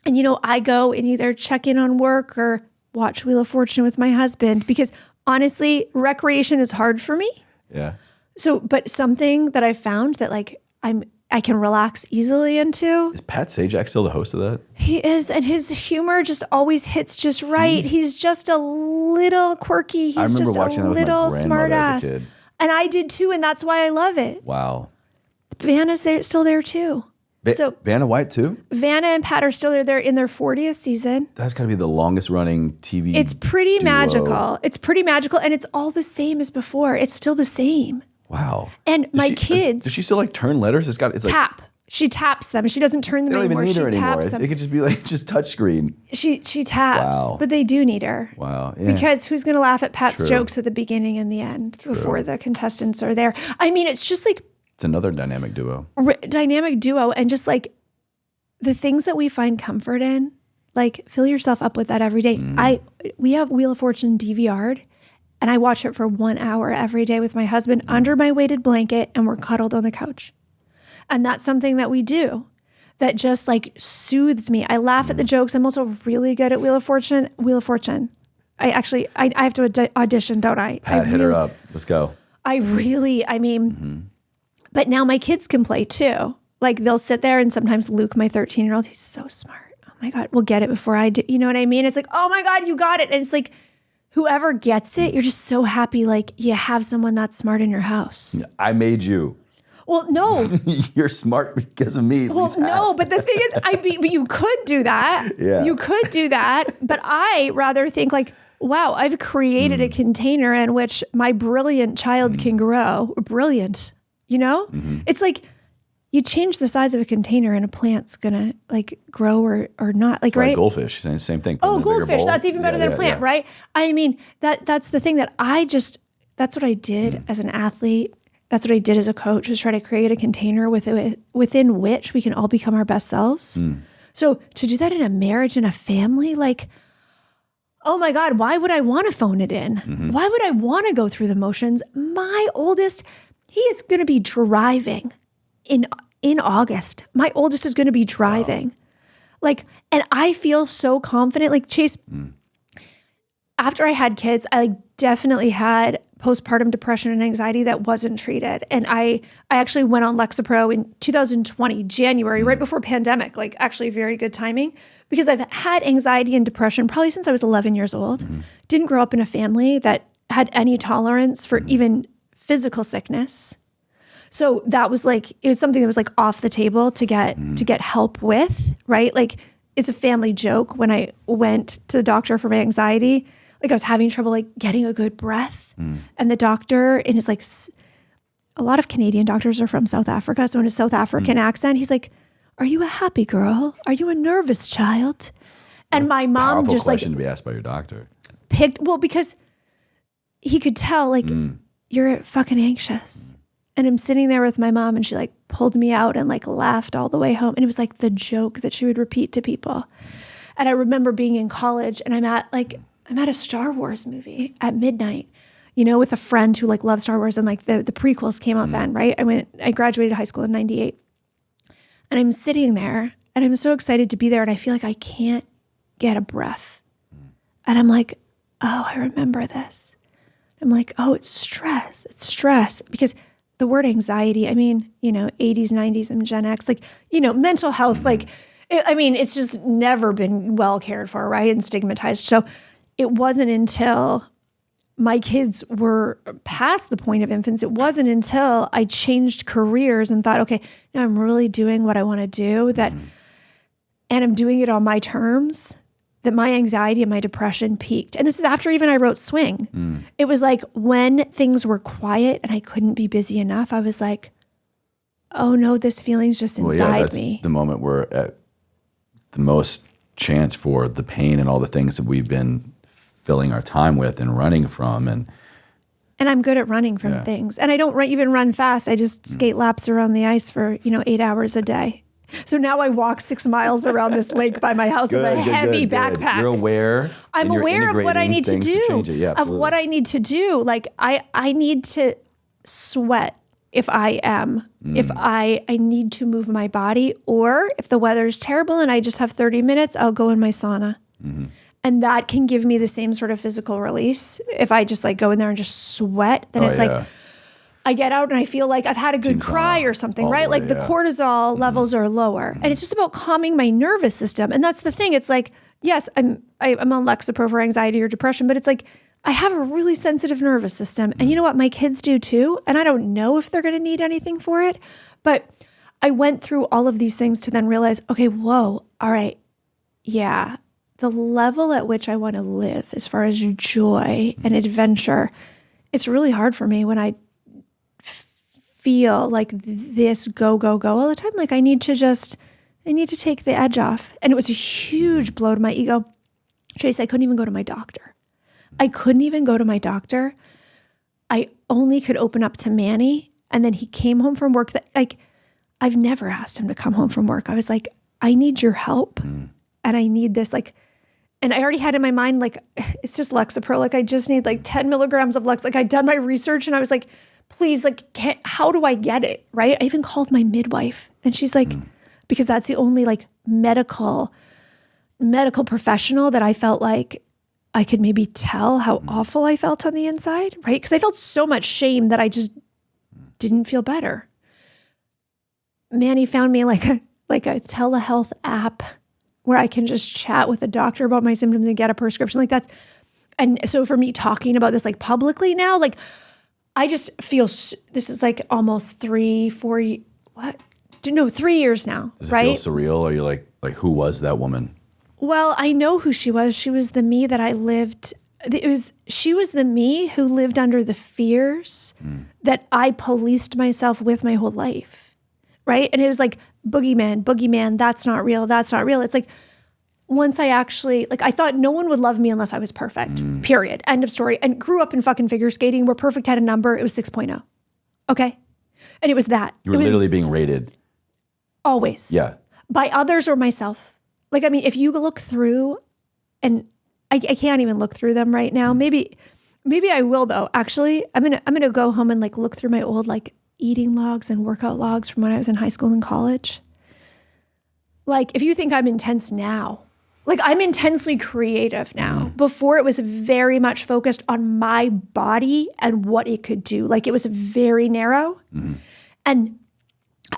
And, I go and either check in on work or watch Wheel of Fortune with my husband because honestly, recreation is hard for me. Yeah. So, but something that I found that like I can relax easily into. Is Pat Sajak still the host of that? He is, and his humor just always hits just right. He's just a little quirky. He's I remember just watching a little that with my grandmother as a kid. And I did too, and that's why I love it. Wow. Vanna's still there too. So Vanna White too? Vanna and Pat are still there. They're in their 40th season. That's got to be the longest running TV It's pretty duo. magical. It's pretty magical, and it's all the same as before. It's still the same. Wow. And my kids. Does she still like turn letters? It's tap. She taps them. She doesn't turn them they don't anymore. even need her She anymore. taps them. It could just be like just touch screen. She taps, Wow. but they do need her. Wow. Yeah. Because who's going to laugh at Pat's True. jokes at the beginning and the end before the contestants are there? I mean, it's just like It's another dynamic duo. Dynamic duo, and just like the things that we find comfort in, like fill yourself up with that every day. We have Wheel of Fortune DVR'd, and I watch it for 1 hour every day with my husband under my weighted blanket, and we're cuddled on the couch. And that's something that we do that just like soothes me. I laugh at the jokes. I'm also really good at Wheel of Fortune. I have to audition, don't I? Pat, hit her up. Let's go. But now my kids can play too. Like they'll sit there and sometimes Luke, my 13-year-old, he's so smart. Oh my God, we'll get it before I do. You know what I mean? It's like, oh my God, you got it. And it's like, whoever gets it, you're just so happy. Like you have someone that smart in your house. I made you. Well, no. You're smart because of me. Well, no, but the thing is, but you could do that. Yeah. You could do that. But I rather think like, wow, I've created a container in which my brilliant child can grow. Brilliant, It's like you change the size of a container and a plant's gonna like grow or not. Like, right? Goldfish, same thing. Oh, goldfish. That's even better than a plant, right? I mean, that's the thing that that's what I did as an athlete. That's what I did as a coach, is try to create a container within which we can all become our best selves. So to do that in a marriage and a family, like, oh my God, why would I want to phone it in? Why would I want to go through the motions? My oldest, he is going to be driving in August. My oldest is going to be driving. Wow. Like, and I feel so confident. Like, Chase, after I had kids, I definitely had postpartum depression and anxiety that wasn't treated. And I actually went on Lexapro in 2020, January, right before pandemic, like actually very good timing, because I've had anxiety and depression probably since I was 11 years old. Didn't grow up in a family that had any tolerance for even physical sickness. So that was like, it was something that was like off the table to get help with, right? Like, it's a family joke. When I went to the doctor for my anxiety, like I was having trouble like getting a good breath. And the doctor, in his like, a lot of Canadian doctors are from South Africa. So in his South African accent, he's like, "Are you a happy girl? Are you a nervous child?" And my mom just like, question to be asked by your doctor. Because he could tell like, you're fucking anxious. And I'm sitting there with my mom, and she like pulled me out and like laughed all the way home. And it was like the joke that she would repeat to people. And I remember being in college, and I'm at a Star Wars movie at midnight, you know, with a friend who like loves Star Wars, and like the prequels came out then, right? I graduated high school in 98. And I'm sitting there, and I'm so excited to be there, and I feel like I can't get a breath. And I'm like, oh, I remember this. I'm like, oh, it's stress. It's stress. Because the word anxiety, I mean, you know, 80s, 90s, I'm Gen X, like, you know, mental health, like, it's just never been well cared for, right? And stigmatized. So it wasn't until my kids were past the point of infants, it wasn't until I changed careers and thought, okay, now I'm really doing what I want to do, and I'm doing it on my terms, that my anxiety and my depression peaked. And this is after even I wrote Swing. It was like when things were quiet and I couldn't be busy enough, I was like, oh no, this feeling's just inside that's me. The moment we're at the most chance for the pain and all the things that we've been filling our time with and running from. And I'm good at running from things. And I don't even run fast. I just skate laps around the ice for, 8 hours a day. So now I walk 6 miles around this lake by my house with a heavy backpack. You're aware. I'm aware of what I need to do. Of what I need to do. Like I need to sweat if I am. If I need to move my body, or if the weather's terrible and I just have 30 minutes, I'll go in my sauna. And that can give me the same sort of physical release. If I just like go in there and just sweat, then like I get out and I feel like I've had a good cry or something, right? Like the cortisol levels are lower. And it's just about calming my nervous system. And that's the thing. It's like, yes, I'm on Lexapro for anxiety or depression, but it's like I have a really sensitive nervous system. And you know what? My kids do too. And I don't know if they're going to need anything for it. But I went through all of these things to then realize, okay, whoa, all right, yeah. The level at which I want to live as far as joy and adventure, it's really hard for me when I feel like this go all the time. Like I need to take the edge off. And it was a huge blow to my ego. Chase, I couldn't even go to my doctor. I only could open up to Manny. And then he came home from work I've never asked him to come home from work. I was like, I need your help. And I need this and I already had in my mind, like, it's just Lexapro. Like I just need like 10 milligrams of Lex. Like I'd done my research and I was like, please, like, how do I get it? Right. I even called my midwife and she's like, because that's the only like medical professional that I felt like I could maybe tell how awful I felt on the inside. Right. Because I felt so much shame that I just didn't feel better. Manny found me like a telehealth app where I can just chat with a doctor about my symptoms and get a prescription. Like that's, and so for me talking about this like publicly now, like I just feel this is like almost 3 years now. Does it right? feel surreal? Or you're like who was that woman? Well, I know who she was. She was the me that I lived. She was the me who lived under the fears that I policed myself with my whole life. Right. And it was like, boogeyman, that's not real. It's like, once I actually, like, I thought no one would love me unless I was perfect, period. End of story. And grew up in fucking figure skating where perfect had a number. It was 6.0. Okay. And it was that. You were literally being rated. Always. Yeah. By others or myself. Like, I mean, if you look through, and I can't even look through them right now. Maybe I will though. Actually, I'm gonna go home and like look through my old like eating logs and workout logs from when I was in high school and college. Like, if you think I'm intense now, like I'm intensely creative now. Before it was very much focused on my body and what it could do. Like it was very narrow. And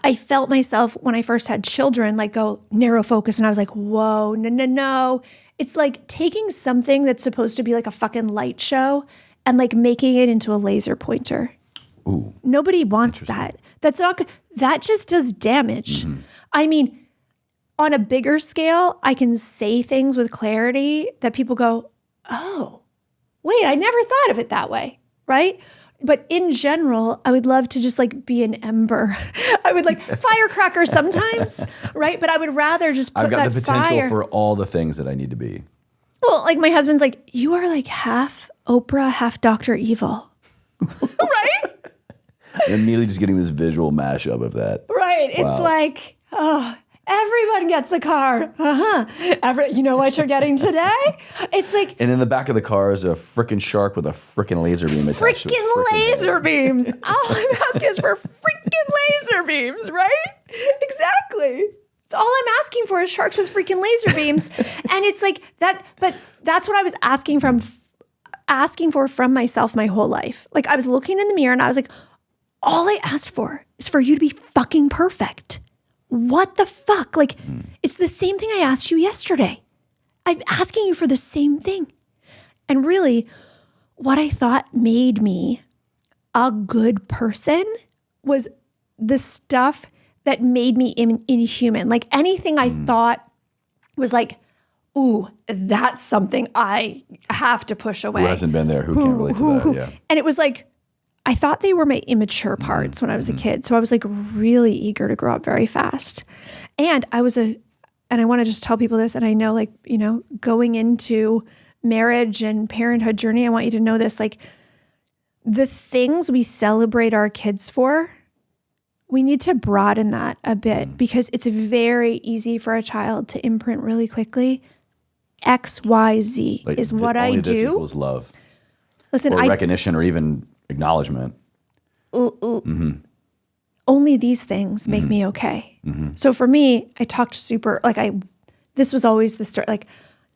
I felt myself when I first had children, like go narrow focus. And I was like, whoa, no. It's like taking something that's supposed to be like a fucking light show and like making it into a laser pointer. Ooh. Nobody wants that. That just does damage. I mean, on a bigger scale, I can say things with clarity that people go, oh, wait, I never thought of it that way, right? But in general, I would love to just like be an ember. I would like firecracker sometimes, right? But I would rather just put I've got that the potential fire. for all the things that I need to be. Well, like my husband's like, you are like half Oprah, half Dr. Evil, right? I'm immediately just getting this visual mashup of that. Right. It's like, oh, everyone gets a car. You know what you're getting today? It's like. And in the back of the car is a freaking shark with a freaking laser beam attached to its freaking laser head. beams. All I'm asking is for freaking laser beams, right? Exactly. It's all I'm asking for is sharks with freaking laser beams. And it's like that, but that's what I was asking for from myself my whole life. Like I was looking in the mirror and I was like, all I asked for is for you to be fucking perfect. What the fuck? Like, it's the same thing I asked you yesterday. I'm asking you for the same thing. And really, what I thought made me a good person was the stuff that made me inhuman. Like anything I thought was like, ooh, that's something I have to push away. Who hasn't been there? Who can't relate to that? Yeah. And it was like, I thought they were my immature parts when I was a kid. So I was like really eager to grow up very fast. And I want to just tell people this, and I know like, you know, going into marriage and parenthood journey, I want you to know this, like the things we celebrate our kids for, we need to broaden that a bit because it's very easy for a child to imprint really quickly. X, Y, Z Like, is what I only do. This equals love. Listen, or recognition or even acknowledgement. Only these things make me okay. So for me, I talked this was always the story. Like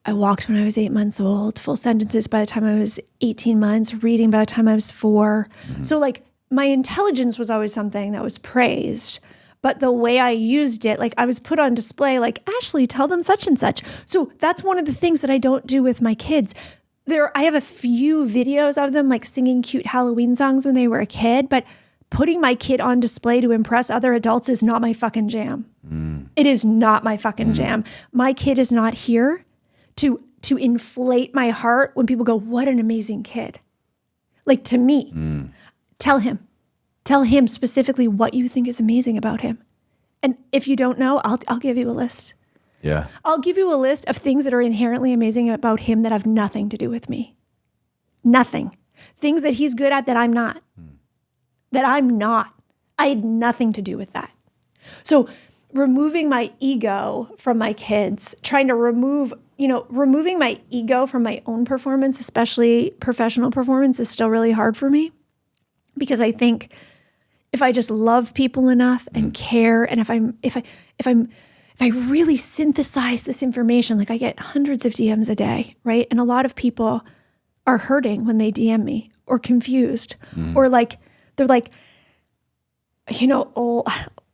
I walked when I was 8 months old, full sentences by the time I was 18 months, reading by the time I was 4. So like my intelligence was always something that was praised, but the way I used it, like I was put on display, like Ashleigh, tell them such and such. So that's one of the things that I don't do with my kids. I have a few videos of them like singing cute Halloween songs when they were a kid, but putting my kid on display to impress other adults is not my fucking jam. It is not my fucking jam. My kid is not here to inflate my heart when people go, what an amazing kid. Like to me, tell him specifically what you think is amazing about him. And if you don't know, I'll give you a list. Yeah. I'll give you a list of things that are inherently amazing about him that have nothing to do with me. Nothing. Things that he's good at that I'm not. That I'm not. I had nothing to do with that. So removing my ego from my kids, trying to removing my ego from my own performance, especially professional performance, is still really hard for me. Because I think if I just love people enough and care, and if I really synthesize this information, like I get hundreds of DMs a day, right? And a lot of people are hurting when they DM me or confused or like, they're like,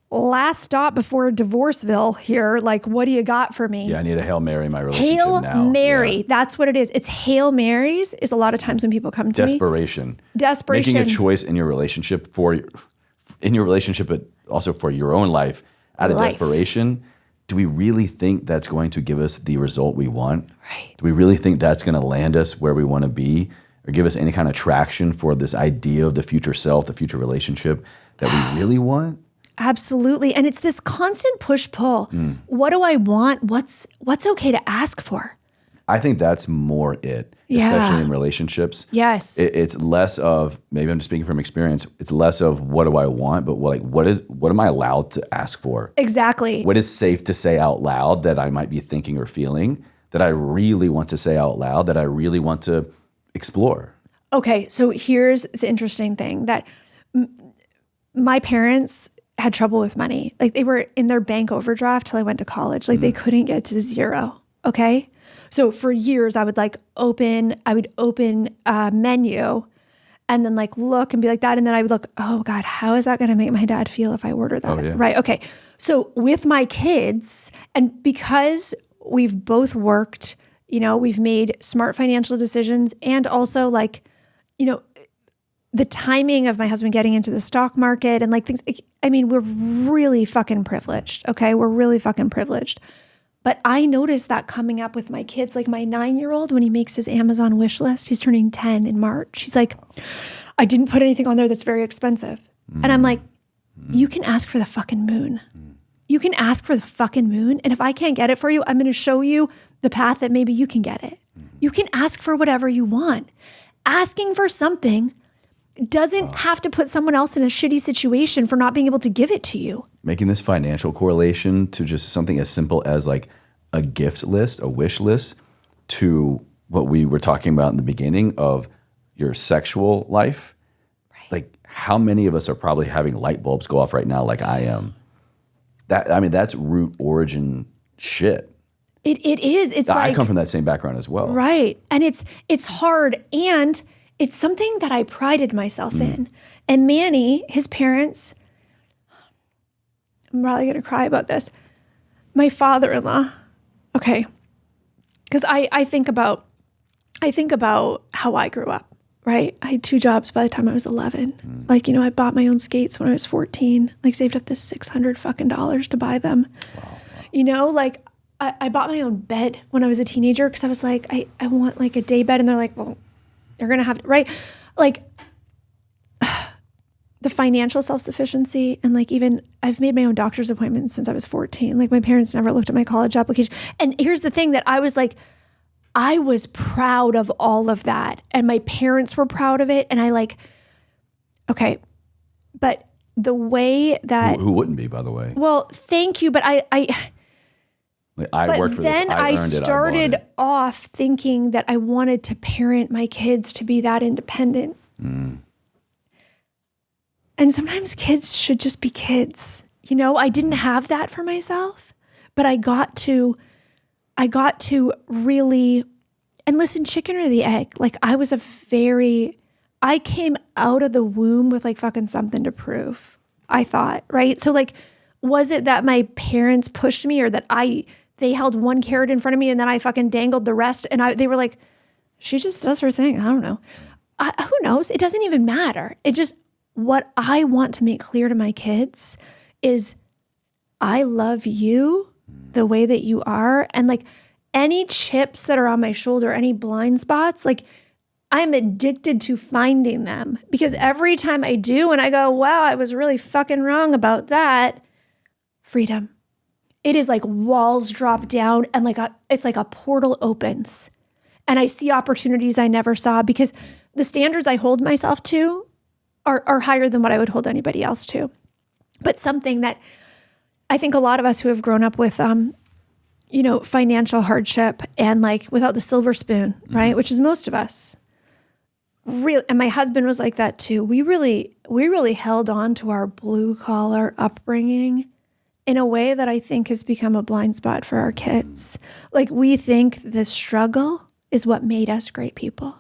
last stop before Divorceville here. Like, what do you got for me? Yeah, I need a Hail Mary in my relationship Hail now. Mary. Yeah. That's what it is. It's Hail Marys is a lot of times when people come to me. Desperation. Desperation. Making a choice in your relationship but also for your own life out of desperation. Do we really think that's going to give us the result we want? Right. Do we really think that's going to land us where we want to be or give us any kind of traction for this idea of the future self, the future relationship that we really want? Absolutely. And it's this constant push-pull. What do I want? What's okay to ask for? I think that's more it, especially in relationships. Yes. It's less of, maybe I'm just speaking from experience, it's less of what do I want, but what am I allowed to ask for? Exactly. What is safe to say out loud that I might be thinking or feeling that I really want to say out loud, that I really want to explore? Okay, so here's the interesting thing that my parents had trouble with money. Like they were in their bank overdraft till I went to college. Like they couldn't get to zero. Okay. So for years I would open a menu and then like look and be like that. And then I would look, oh God, how is that going to make my dad feel if I order that? Oh, yeah. Right. Okay. So with my kids, and because we've both worked, we've made smart financial decisions, and also like, the timing of my husband getting into the stock market and like things, I mean, we're really fucking privileged. Okay. We're really fucking privileged. But I noticed that coming up with my kids, like my 9-year-old, when he makes his Amazon wish list, he's turning 10 in March. He's like, I didn't put anything on there that's very expensive. And I'm like, you can ask for the fucking moon. You can ask for the fucking moon. And if I can't get it for you, I'm going to show you the path that maybe you can get it. You can ask for whatever you want. Asking for something doesn't have to put someone else in a shitty situation for not being able to give it to you. Making this financial correlation to just something as simple as like a gift list, a wish list, to what we were talking about in the beginning of your sexual life. Right. Like how many of us are probably having light bulbs go off right now like I am? That's root origin shit. It is. It's I come from that same background as well. Right. And it's hard, and it's something that I prided myself in. And Manny, his parents, I'm probably going to cry about this. My father-in-law, okay, because I think about how I grew up, right? I had 2 jobs by the time I was 11. Like, I bought my own skates when I was 14, like saved up this $600 fucking dollars to buy them. Wow. Like I bought my own bed when I was a teenager because I was like, I want like a day bed. And they're like, well, you're going to have to, right? Like the financial self-sufficiency, and like even I've made my own doctor's appointments since I was 14. Like my parents never looked at my college application. And here's the thing that I was like, I was proud of all of that. And my parents were proud of it. And I like, okay, but the way that... Who wouldn't be, by the way? Well, thank you. But I worked for this. Then I started off thinking that I wanted to parent my kids to be that independent. And sometimes kids should just be kids. I didn't have that for myself, but I got to really, and listen, chicken or the egg, like I came out of the womb with like fucking something to prove, I thought, right? So like, was it that my parents pushed me, or that they held one carrot in front of me and then I fucking dangled the rest, and they were like, she just does her thing. I don't know. Who knows? It doesn't even matter. What I want to make clear to my kids is I love you the way that you are. And like any chips that are on my shoulder, any blind spots, like I'm addicted to finding them, because every time I do and I go, wow, I was really fucking wrong about that, freedom. It is like walls drop down and it's like a portal opens and I see opportunities I never saw, because the standards I hold myself to are higher than what I would hold anybody else to. But something that I think a lot of us who have grown up with, financial hardship and like without the silver spoon, right? Which is most of us. Really, and my husband was like that too. We really held on to our blue collar upbringing in a way that I think has become a blind spot for our kids. Like we think the struggle is what made us great people.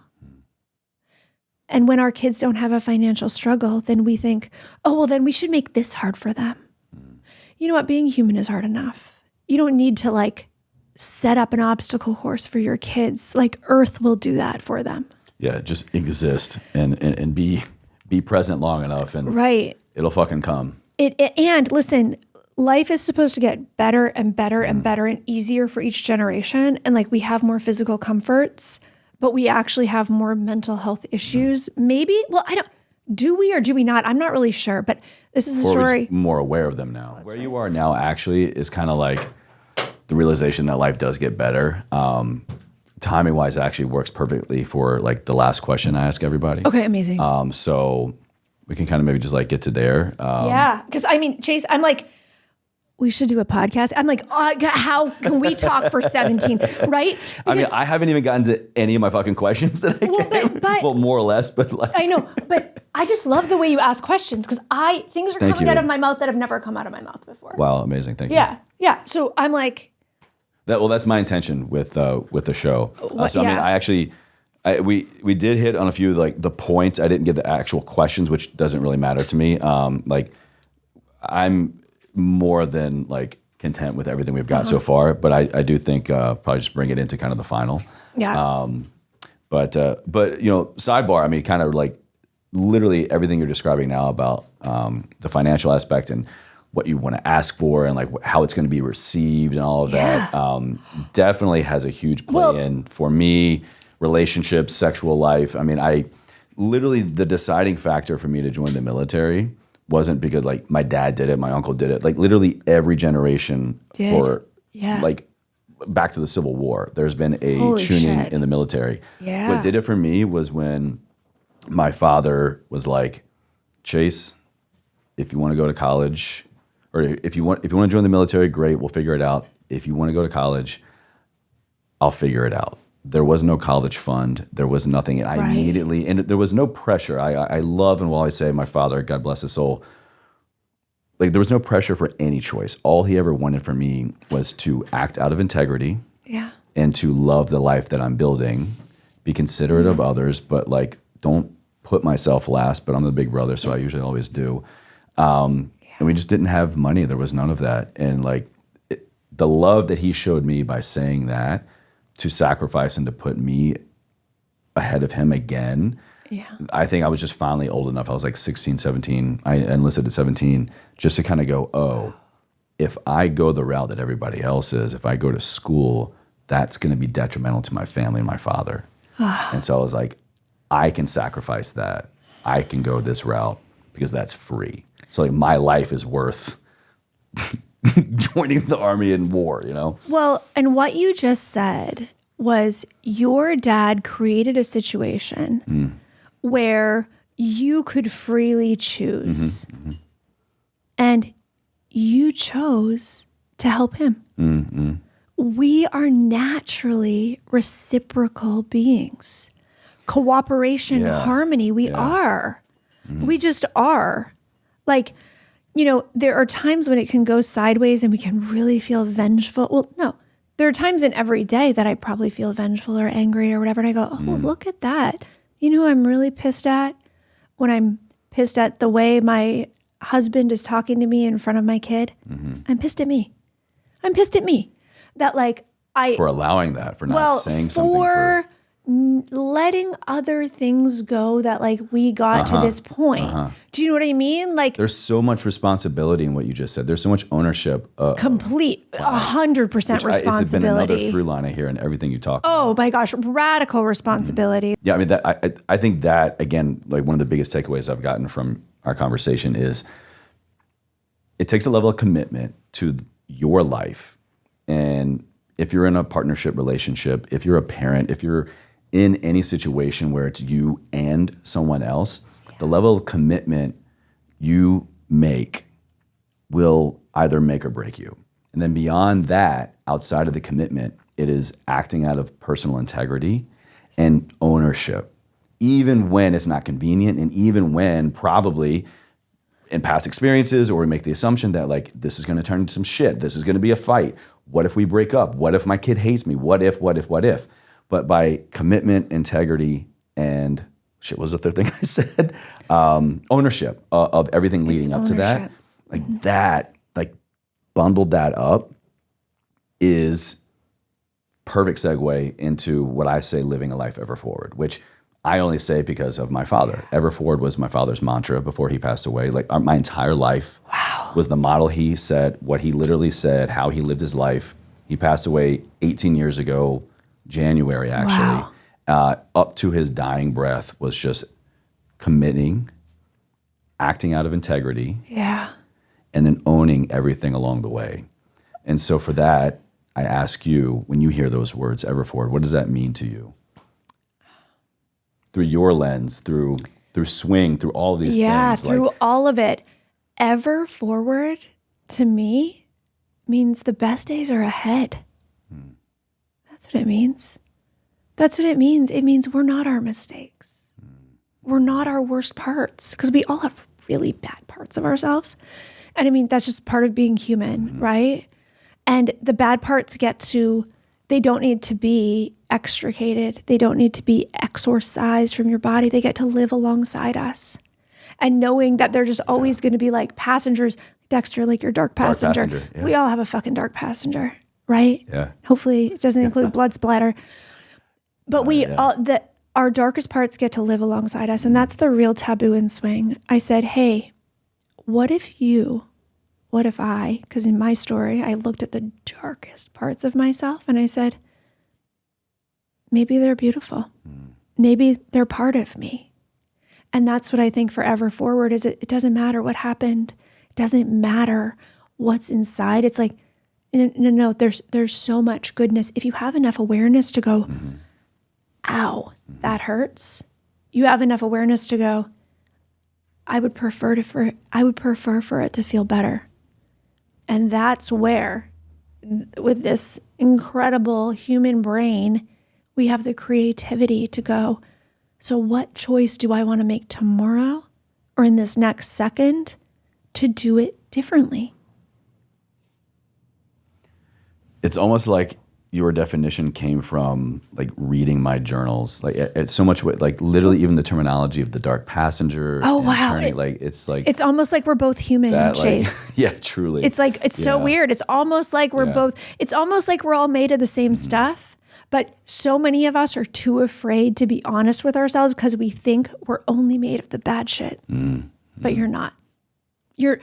And when our kids don't have a financial struggle, then we think, oh, well, then we should make this hard for them. You know what? Being human is hard enough. You don't need to like set up an obstacle course for your kids. Like Earth will do that for them. Yeah, just exist and be present long enough, and right, it'll fucking come. And listen, life is supposed to get better and better and better and easier for each generation. And like we have more physical comforts, but we actually have more mental health issues. Maybe, well, do we or do we not? I'm not really sure, but this is the story. More aware of them now. Where you are now actually is kind of like the realization that life does get better. To timing wise, it actually works perfectly for like the last question I ask everybody. Okay, amazing. So we can kind of maybe just like get to there. Yeah, because I mean, Chase, I'm like, we should do a podcast. I'm like, how can we talk for 17, right? Because, I mean, I haven't even gotten to any of my fucking questions that I gave. Well, more or less, but like. I know, but I just love the way you ask questions because things are coming out of my mouth that have never come out of my mouth before. Wow, amazing. Thank you. Yeah. So I'm like. That's my intention with the show. I mean, I actually, we did hit on a few like the points. I didn't get the actual questions, which doesn't really matter to me. Like I'm more than like content with everything we've got so far, but I do think probably just bring it into kind of the final. Yeah. But you know, sidebar. I mean, kind of like literally everything you're describing now about the financial aspect and what you want to ask for and like how it's going to be received and all of that definitely has a huge play in for me, relationships, sexual life. I mean, literally the deciding factor for me to join the military wasn't because like my dad did it, my uncle did it, like literally every generation like back to the Civil War, there's been a tuning in the military. Yeah. What did it for me was when my father was like, Chase, if you want to go to college, or if you want to join the military, great, we'll figure it out. If you want to go to college, I'll figure it out. There was no college fund. There was nothing. And I immediately, and there was no pressure. I love and will always say my father, God bless his soul, like there was no pressure for any choice. All he ever wanted from me was to act out of integrity and to love the life that I'm building, be considerate of others, but like don't put myself last, but I'm the big brother, so I usually always do. And we just didn't have money. There was none of that. And like the love that he showed me by saying that, to sacrifice and to put me ahead of him again. Yeah. I think I was just finally old enough. I was like 16, 17. I enlisted at 17 just to kind of go, if I go the route that everybody else is, if I go to school, that's going to be detrimental to my family and my father. And so I was like, I can sacrifice that. I can go this route because that's free. So like my life is worth joining the army in war, you know? Well, and what you just said was your dad created a situation where you could freely choose. And you chose to help him. We are naturally reciprocal beings. Cooperation, harmony, we are. We just are. Like, you know, there are times when it can go sideways and we can really feel vengeful. Well, no, there are times in every day that I probably feel vengeful or angry or whatever. And I go, look at that. You know who I'm really pissed at? When I'm pissed at the way my husband is talking to me in front of my kid. I'm pissed at me. I'm pissed at me. That like for allowing that, for not saying something. For letting other things go that like we got to this point. Do you know what I mean? Like there's so much responsibility in what you just said. There's so much ownership. Complete, 100% responsibility. It's been another through line I hear in everything you talk about. Oh my gosh, radical responsibility. Yeah, I mean, I think that, again, like one of the biggest takeaways I've gotten from our conversation is it takes a level of commitment to your life. And if you're in a partnership relationship, if you're a parent, if you're in any situation where it's you and someone else, the level of commitment you make will either make or break you. And then beyond that, outside of the commitment, it is acting out of personal integrity and ownership, even when it's not convenient and even when probably in past experiences, or we make the assumption that like, this is going to turn into some shit. This is going to be a fight. What if we break up? What if my kid hates me? What if? But by commitment, integrity, and shit, what was the third thing I said? Ownership of everything leading up to that. Like that, like bundled that up is perfect segue into what I say, living a life ever forward, which I only say because of my father. Ever forward was my father's mantra before he passed away. Like my entire life was the model he set, what he literally said, how he lived his life. He passed away 18 years ago, January actually. Up to his dying breath was just committing, acting out of integrity, and then owning everything along the way. And so for that, I ask you, when you hear those words, ever forward, what does that mean to you? Through your lens, through swing, through all of these things. Yeah, through all of it. Ever forward to me means the best days are ahead. That's what it means. That's what it means. It means we're not our mistakes. We're not our worst parts, because we all have really bad parts of ourselves. And I mean, that's just part of being human, right? And the bad parts they don't need to be extricated. They don't need to be exorcised from your body. They get to live alongside us. And knowing that they're just always going to be like passengers, Dexter, like your dark passenger. Yeah. We all have a fucking dark passenger, right? Yeah. Hopefully it doesn't include blood splatter. But our darkest parts get to live alongside us. And that's the real taboo in swing. I said, hey, what if I, because in my story, I looked at the darkest parts of myself and I said, maybe they're beautiful. Maybe they're part of me. And that's what I think forever forward is it doesn't matter what happened. It doesn't matter what's inside. It's like, no, there's so much goodness. If you have enough awareness to go, ow, that hurts. You have enough awareness to go, I would prefer for it to feel better. And that's where, with this incredible human brain, we have the creativity to go, so what choice do I want to make tomorrow or in this next second to do it differently? It's almost like your definition came from like reading my journals. Like it's so much like literally even the terminology of the dark passenger. Oh, wow. Turning, it's almost like we're both human, that, Chase. Like, yeah, truly. It's like, it's so weird. It's almost like it's almost like we're all made of the same stuff. But so many of us are too afraid to be honest with ourselves because we think we're only made of the bad shit. But you're not. You're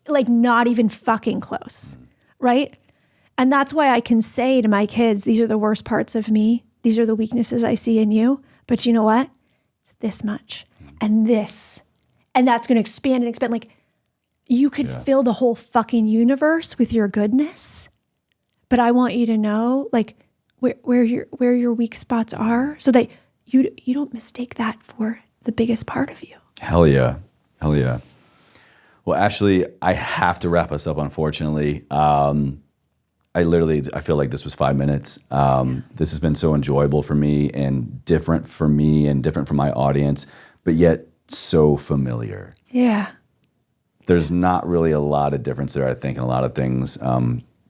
like not even fucking close, right? And that's why I can say to my kids, these are the worst parts of me. These are the weaknesses I see in you. But you know what? It's this much and this. And that's going to expand and expand. Like you could fill the whole fucking universe with your goodness. But I want you to know like where your weak spots are so that you don't mistake that for the biggest part of you. Hell yeah. Well, Ashleigh, I have to wrap us up, unfortunately. I feel like this was 5 minutes. This has been so enjoyable for me and different for me and different for my audience, but yet so familiar. Yeah. There's not really a lot of difference there, I think, in a lot of things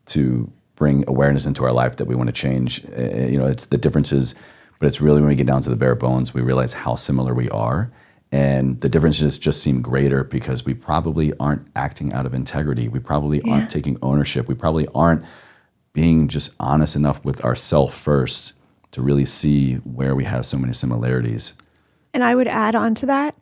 to bring awareness into our life that we want to change. It's the differences, but it's really when we get down to the bare bones, we realize how similar we are. And the differences just seem greater because we probably aren't acting out of integrity. We probably aren't taking ownership. We probably aren't being just honest enough with ourselves first to really see where we have so many similarities. And I would add on to that,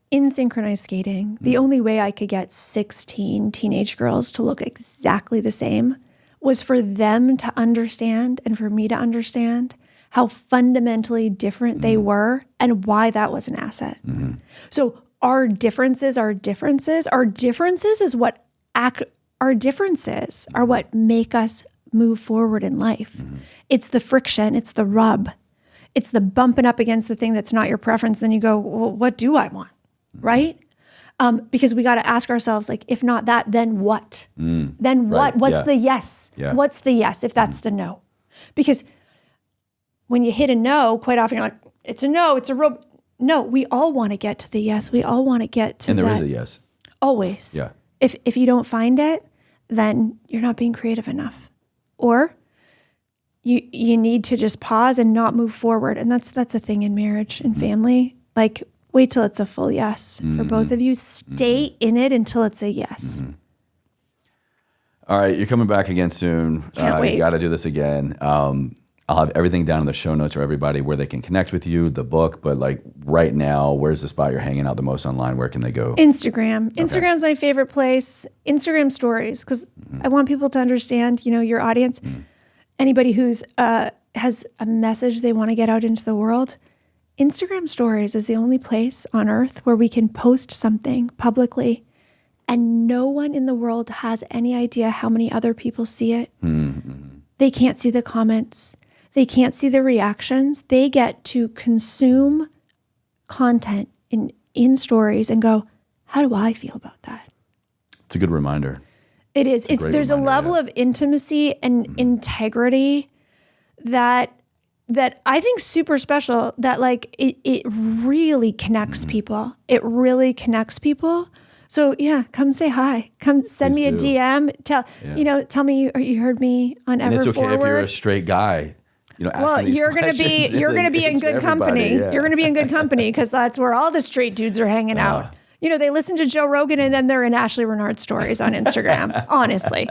in synchronized skating, the only way I could get 16 teenage girls to look exactly the same was for them to understand and for me to understand how fundamentally different they were and why that was an asset. So our differences are what make us move forward in life. It's the friction, it's the rub, it's the bumping up against the thing that's not your preference. Then you go, well, what do I want? Right? Because we got to ask ourselves, like, if not that, then what? Then what? Right. What's the yes? What's the yes if that's the no? Because when you hit a no, quite often you're like, it's a no, it's a rope. No, we all want to get to the yes. We all want to get to and there that. is a yes. Always. Yeah. If you don't find it, then you're not being creative enough. Or you need to just pause and not move forward. And that's a thing in marriage and family. Like, wait till it's a full yes for both of you. Stay in it until it's a yes. All right, you're coming back again soon. Can't wait. You got to do this again. I'll have everything down in the show notes for everybody where they can connect with you, the book. But like right now, where's the spot you're hanging out the most online? Where can they go? Instagram. Instagram's my favorite place. Instagram stories, because I want people to understand, your audience. Anybody who's has a message they want to get out into the world. Instagram stories is the only place on earth where we can post something publicly And no one in the world has any idea how many other people see it. Mm-hmm. They can't see the comments. They can't see the reactions. They get to consume content in stories and go, how do I feel about that? It's a good reminder. It is. There's a level of intimacy and integrity that I think super special, that like it really connects people. It really connects people. So yeah, come say hi. Come send me a DM. Tell me you heard me on Ever And it's okay Forward. if you're a straight guy. You're gonna be in good company. Yeah. You're gonna be in good company because that's where all the straight dudes are hanging out. They listen to Joe Rogan and then they're in Ashleigh Renard stories on Instagram. Honestly.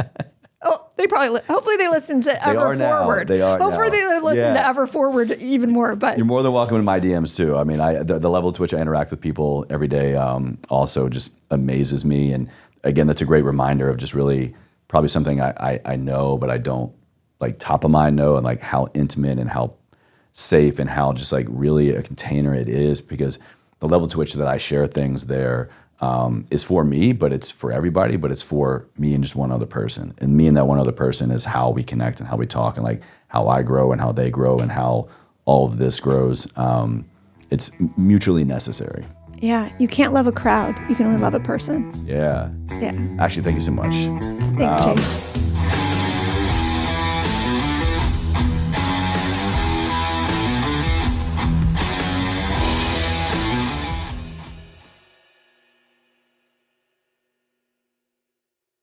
Oh, they probably. Hopefully, they listen to Ever Forward. They are. Hopefully, they listen to Ever Forward even more. But you're more than welcome in my DMs too. I mean, the level to which I interact with people every day also just amazes me. And again, that's a great reminder of just really probably something I know, but I don't like top of mind know, and like how intimate and how safe and how just like really a container it is, because the level to which that I share things there is for me, but it's for everybody, but it's for me and just one other person. And me and that one other person is how we connect and how we talk, and like how I grow and how they grow and how all of this grows. It's mutually necessary. Yeah, you can't love a crowd. You can only love a person. Yeah. Yeah. Ashleigh, thank you so much. Thanks, Chase.